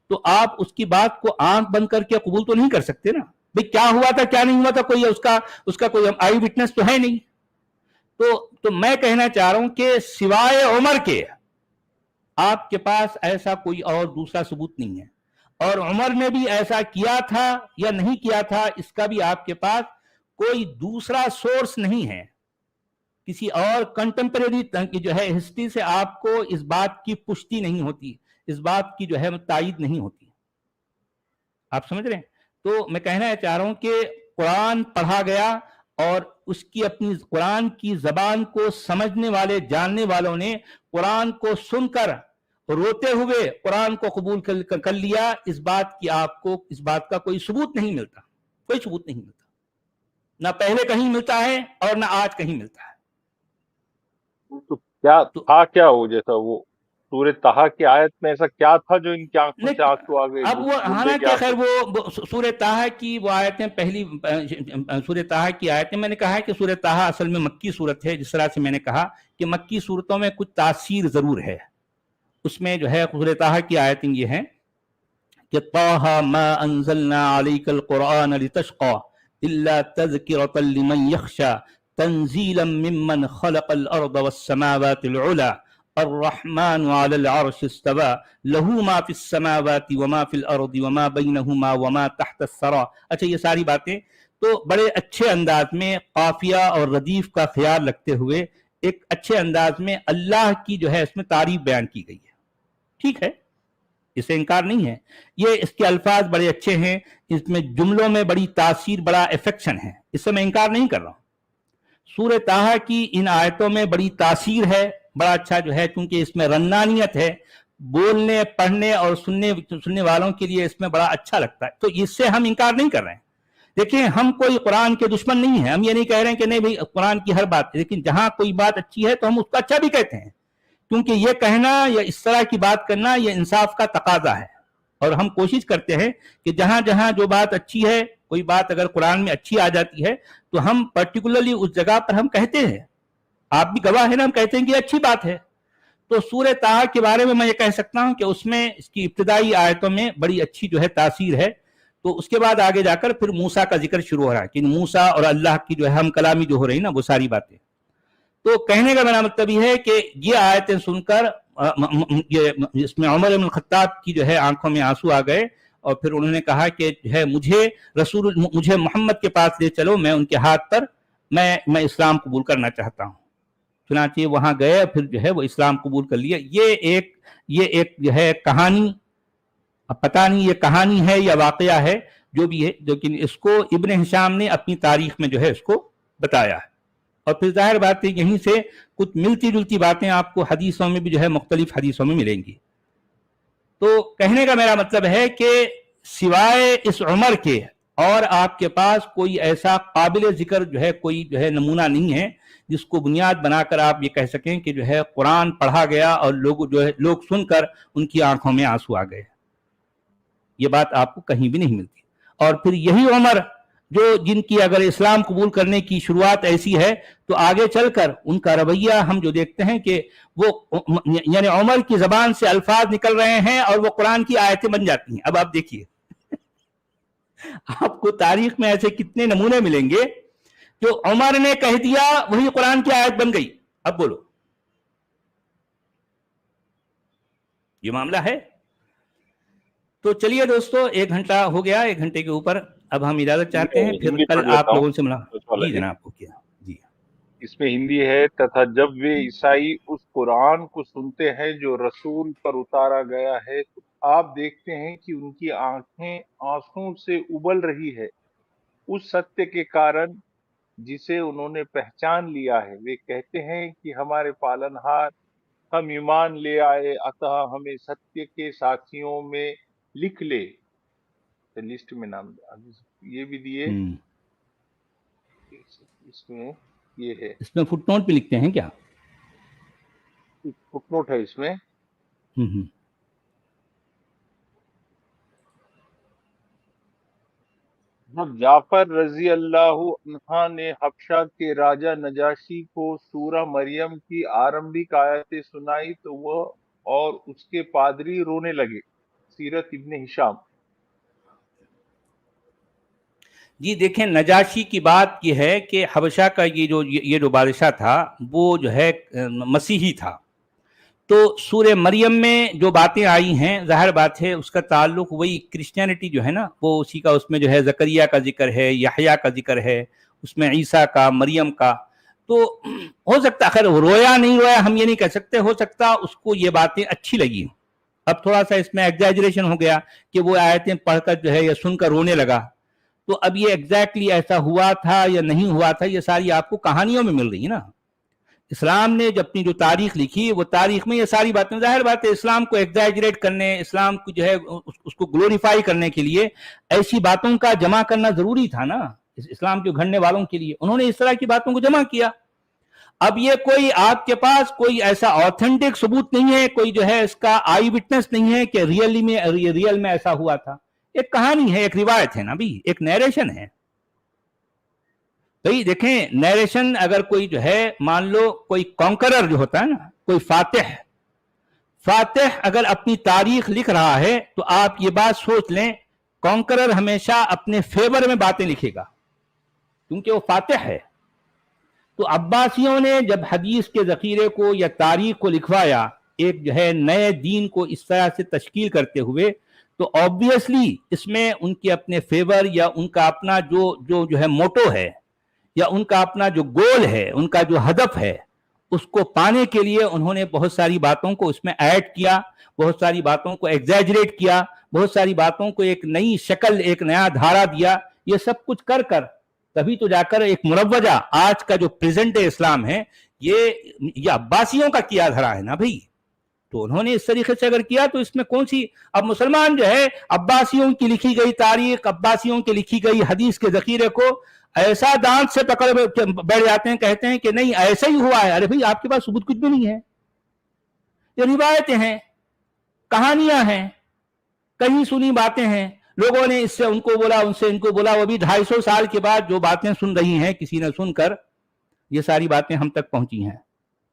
تو آپ اس کی بات کو آنکھ بند کر کے قبول تو نہیں کر سکتے نا. بھائی کیا ہوا تھا کیا نہیں ہوا تھا کوئی اس کا کوئی آئی وٹنس تو ہے نہیں. تو میں کہنا چاہ رہا ہوں کہ سوائے عمر کے آپ کے پاس ایسا کوئی اور دوسرا ثبوت نہیں ہے, اور عمر نے بھی ایسا کیا تھا یا نہیں کیا تھا اس کا بھی آپ کے پاس کوئی دوسرا سورس نہیں ہے. کسی اور کنٹمپریری جو ہے ہسٹری سے آپ کو اس بات کی پشتی نہیں ہوتی, اس بات کی جو ہے تائید نہیں ہوتی. آپ سمجھ رہے ہیں؟ تو میں کہنا چاہ رہا ہوں کہ قرآن پڑھا گیا اور اس کی اپنی قرآن کی زبان کو سمجھنے والے جاننے والوں نے قرآن کو سن کر روتے ہوئے قرآن کو قبول کر لیا. اس بات کی آپ کو اس بات کا کوئی ثبوت نہیں ملتا, کوئی ثبوت نہیں ملتا, نہ پہلے کہیں ملتا ہے اور نہ آج کہیں ملتا ہے. تو کیا تھا کیا وہ جیسا وہ سورہ طٰہٰ کی آیت میں ایسا کیا تھا جو ان کی آنکھوں سے آنسو آ گئے؟ اب وہ حالانکہ خیر وہ سورہ طٰہٰ کی وہ آیتیں پہلی سورہ طٰہٰ کی آیتیں میں نے کہا ہے کہ سورہ طٰہٰ اصل میں مکی صورت ہے. جس طرح سے میں نے کہا کہ مکی صورتوں میں کچھ تاثیر ضرور ہے. اس میں جو ہے سورہ طٰہٰ کی آیتیں یہ ہیں کہ طٰہٰ ما انزلنا علیک القرآن لتشقى الا تذکرۃ لمن یخشى تنزیلا ممن خلق الارض والسماوات العلی الرحمن على العرش استوى له ما في السماوات وما في الارض وما بينهما وما تحت الثرى. اچھا یہ ساری باتیں تو بڑے اچھے انداز میں قافیہ اور ردیف کا خیال رکھتے ہوئے ایک اچھے انداز میں اللہ کی جو ہے اس میں تعریف بیان کی گئی ہے. ٹھیک ہے, اسے انکار نہیں ہے. یہ اس کے الفاظ بڑے اچھے ہیں, اس میں جملوں میں بڑی تاثیر بڑا افیکشن ہے, اس سے میں انکار نہیں کر رہا ہوں. سورہ طٰہٰ کی ان آیتوں میں بڑی تاثیر ہے, بڑا اچھا جو ہے کیونکہ اس میں رنانیت ہے, بولنے پڑھنے اور سننے والوں کے لیے اس میں بڑا اچھا لگتا ہے. تو اس سے ہم انکار نہیں کر رہے ہیں. دیکھیں ہم کوئی قرآن کے دشمن نہیں ہیں, ہم یہ نہیں کہہ رہے ہیں کہ نہیں بھائی قرآن کی ہر بات, لیکن جہاں کوئی بات اچھی ہے تو ہم اس کا اچھا بھی کہتے ہیں, کیونکہ یہ کہنا یا اس طرح کی بات کرنا یہ انصاف کا تقاضا ہے. اور ہم کوشش کرتے ہیں کہ جہاں جہاں جو بات اچھی ہے, کوئی بات اگر قرآن میں اچھی آ جاتی ہے تو ہم پرٹیکولرلی اس جگہ پر ہم کہتے ہیں, آپ بھی گواہ ہیں نا, ہم کہتے ہیں کہ یہ اچھی بات ہے. تو سورہ طٰہٰ کے بارے میں یہ کہہ سکتا ہوں کہ اس میں اس کی ابتدائی آیتوں میں بڑی اچھی جو ہے تاثیر ہے. تو اس کے بعد آگے جا کر پھر موسیٰ کا ذکر شروع ہو رہا ہے کہ موسیٰ اور اللہ کی جو ہے ہم کلامی جو ہو رہی نا وہ ساری باتیں. تو کہنے کا میرا مطلب یہ ہے کہ یہ آیتیں سن کر اس میں عمر بن الخطاب کی جو ہے آنکھوں میں آنسو آ گئے, اور پھر انہوں نے کہا کہ جو ہے مجھے محمد کے پاس لے چلو, میں ان کے ہاتھ پر میں اسلام قبول کرنا چاہتا ہوں. چنانچہ وہاں گئے, پھر جو ہے وہ اسلام قبول کر لیا. یہ ایک جو ہے کہانی, اب پتہ نہیں یہ کہانی ہے یا واقعہ ہے جو بھی ہے, لیکن اس کو ابن ہشام نے اپنی تاریخ میں جو ہے اس کو بتایا ہے. اور پھر ظاہر بات ہے یہیں سے کچھ ملتی جلتی باتیں آپ کو حدیثوں میں بھی جو ہے مختلف حدیثوں میں ملیں گی. تو کہنے کا میرا مطلب ہے کہ سوائے اس عمر کے اور آپ کے پاس کوئی ایسا قابل ذکر جو ہے کوئی جو ہے نمونہ نہیں ہے جس کو بنیاد بنا کر آپ یہ کہہ سکیں کہ جو ہے قرآن پڑھا گیا اور لوگ سن کر ان کی آنکھوں میں آنسو آ گئے. یہ بات آپ کو کہیں بھی نہیں ملتی. اور پھر یہی عمر جن کی اگر اسلام قبول کرنے کی شروعات ایسی ہے تو آگے چل کر ان کا رویہ ہم جو دیکھتے ہیں کہ وہ یعنی عمر کی زبان سے الفاظ نکل رہے ہیں اور وہ قرآن کی آیتیں بن جاتی ہیں. اب آپ دیکھیے آپ کو تاریخ میں ایسے کتنے نمونے ملیں گے جو عمر نے کہہ دیا وہی قرآن کی آیت بن گئی. اب بولو یہ معاملہ ہے. تو چلیے دوستو, 1 گھنٹہ ہو گیا, 1 گھنٹے کے اوپر. اب ہم اجازت چاہتے ہیں, پھر کل آپ لوگوں سے ملا. جی جناب کو کیا جی اس میں ہندی ہے. تتھا جب وہ عیسائی اس قرآن کو سنتے ہیں جو رسول پر اتارا گیا ہے تو آپ دیکھتے ہیں کہ ان کی آنکھیں آنسوں سے ابل رہی ہے اس ستیہ کے کارن जिसे उन्होंने पहचान लिया है। वे कहते हैं कि हमारे पालनहार, हम ईमान ले आए, अतः हमें सत्य के साक्षियों में लिख ले। लिस्ट में नाम ये भी दिए, इसमें ये है, इसमें फुटनोट भी लिखते हैं क्या? फुटनोट है इसमें। जब जाफर रजी अल्लाहु अन्हा ने हबशा के राजा नजाशी को सूरह मरियम की आरंभिक आयतें सुनाई तो वह और उसके पादरी रोने लगे। सीरत इब्न हिशाम। जी देखें, नजाशी की बात यह है कि हबशा का ये जो बादशाह था वो जो है मसीही था। तो सूरह मरियम में जो बातें आई हैं, जाहिर बात है उसका ताल्लुक वही क्रिश्चियनिटी जो है ना, वो उसी का, उसमें जो है जकरिया का जिक्र है, यहया का जिक्र है, उसमें ईसा का, मरियम का। तो हो सकता, खैर रोया नहीं रोया हम ये नहीं कह सकते, हो सकता उसको ये बातें अच्छी लगी। अब थोड़ा सा इसमें एग्जैजरेशन हो गया कि वो आयतें पढ़कर जो है या सुनकर रोने लगा। तो अब ये एग्जैक्टली ऐसा हुआ था या नहीं हुआ था, ये सारी आपको कहानियों में मिल रही है ना। इस्लाम ने जब अपनी जो तारीख लिखी, वो तारीख में ये सारी बातें, जाहिर बात है इस्लाम को एग्जैजरेट करने, इस्लाम को जो है उसको ग्लोरीफाई करने के लिए ऐसी बातों का जमा करना जरूरी था ना, इस्लाम के घड़ने वालों के लिए उन्होंने इस तरह की बातों को जमा किया। अब ये कोई आपके पास कोई ऐसा ऑथेंटिक सबूत नहीं है, कोई जो है इसका आई विटनेस नहीं है कि रियल में ऐसा हुआ था। एक कहानी है, एक रिवायत है ना भाई, एक नैरेशन है भाई। देखें, नैरेशन अगर कोई जो है, मान लो कोई कॉन्करर जो होता है ना, कोई फातिह अगर अपनी तारीख लिख रहा है तो आप ये बात सोच लें, कॉन्करर हमेशा अपने फेवर में बातें लिखेगा क्योंकि वो फातिह है। तो अब्बासियों ने जब हदीस के जखीरे को या तारीख को लिखवाया, एक जो है नए दीन को इस तरह से तश्कील करते हुए, तो ऑब्वियसली इसमें उनके अपने फेवर या उनका अपना जो है मोटो है या उनका अपना जो गोल है, उनका जो हदफ है, उसको पाने के लिए उन्होंने बहुत सारी बातों को उसमें ऐड किया, बहुत सारी बातों को एग्जैजरेट किया, बहुत सारी बातों को एक नई शक्ल, एक नया धारा दिया। ये सब कुछ कर तभी तो जाकर एक मुरव्वजा आज का जो प्रेजेंट इस्लाम है, ये अब्बासियों का किया धरा है ना भाई। तो उन्होंने इस तरीके से अगर किया तो इसमें कौन सी, अब मुसलमान जो है अब्बासियों की लिखी गई तारीख, अब्बासियों की लिखी गई हदीस के जखीरे को ऐसा दांत से पकड़ बैठ जाते हैं, कहते हैं कि नहीं ऐसा ही हुआ है। अरे भाई आपके पास सबूत कुछ भी नहीं है, ये रिवायतें हैं, कहानियां हैं, कहीं सुनी बातें हैं, लोगों ने इससे उनको बोला, उनसे इनको बोला, वो भी 250 साल के बाद जो बातें सुन रही हैं, किसी ने सुनकर ये सारी बातें हम तक पहुंची हैं।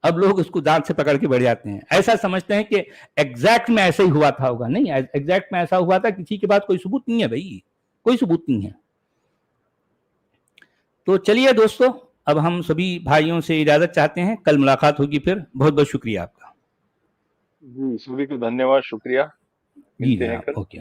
अब लोग इसको दांत से पकड़ के बैठ जाते हैं, ऐसा समझते हैं कि एग्जैक्ट में ऐसा ही हुआ था होगा। नहीं, एग्जैक्ट में ऐसा हुआ था, किसी के पास कोई सबूत नहीं है भाई, कोई सबूत नहीं है। तो चलिए दोस्तों, अब हम सभी भाइयों से इजाजत चाहते हैं, कल मुलाकात होगी फिर। बहुत बहुत शुक्रिया आपका। जी, सभी को धन्यवाद, शुक्रिया। मिलते हैं कल। ओके।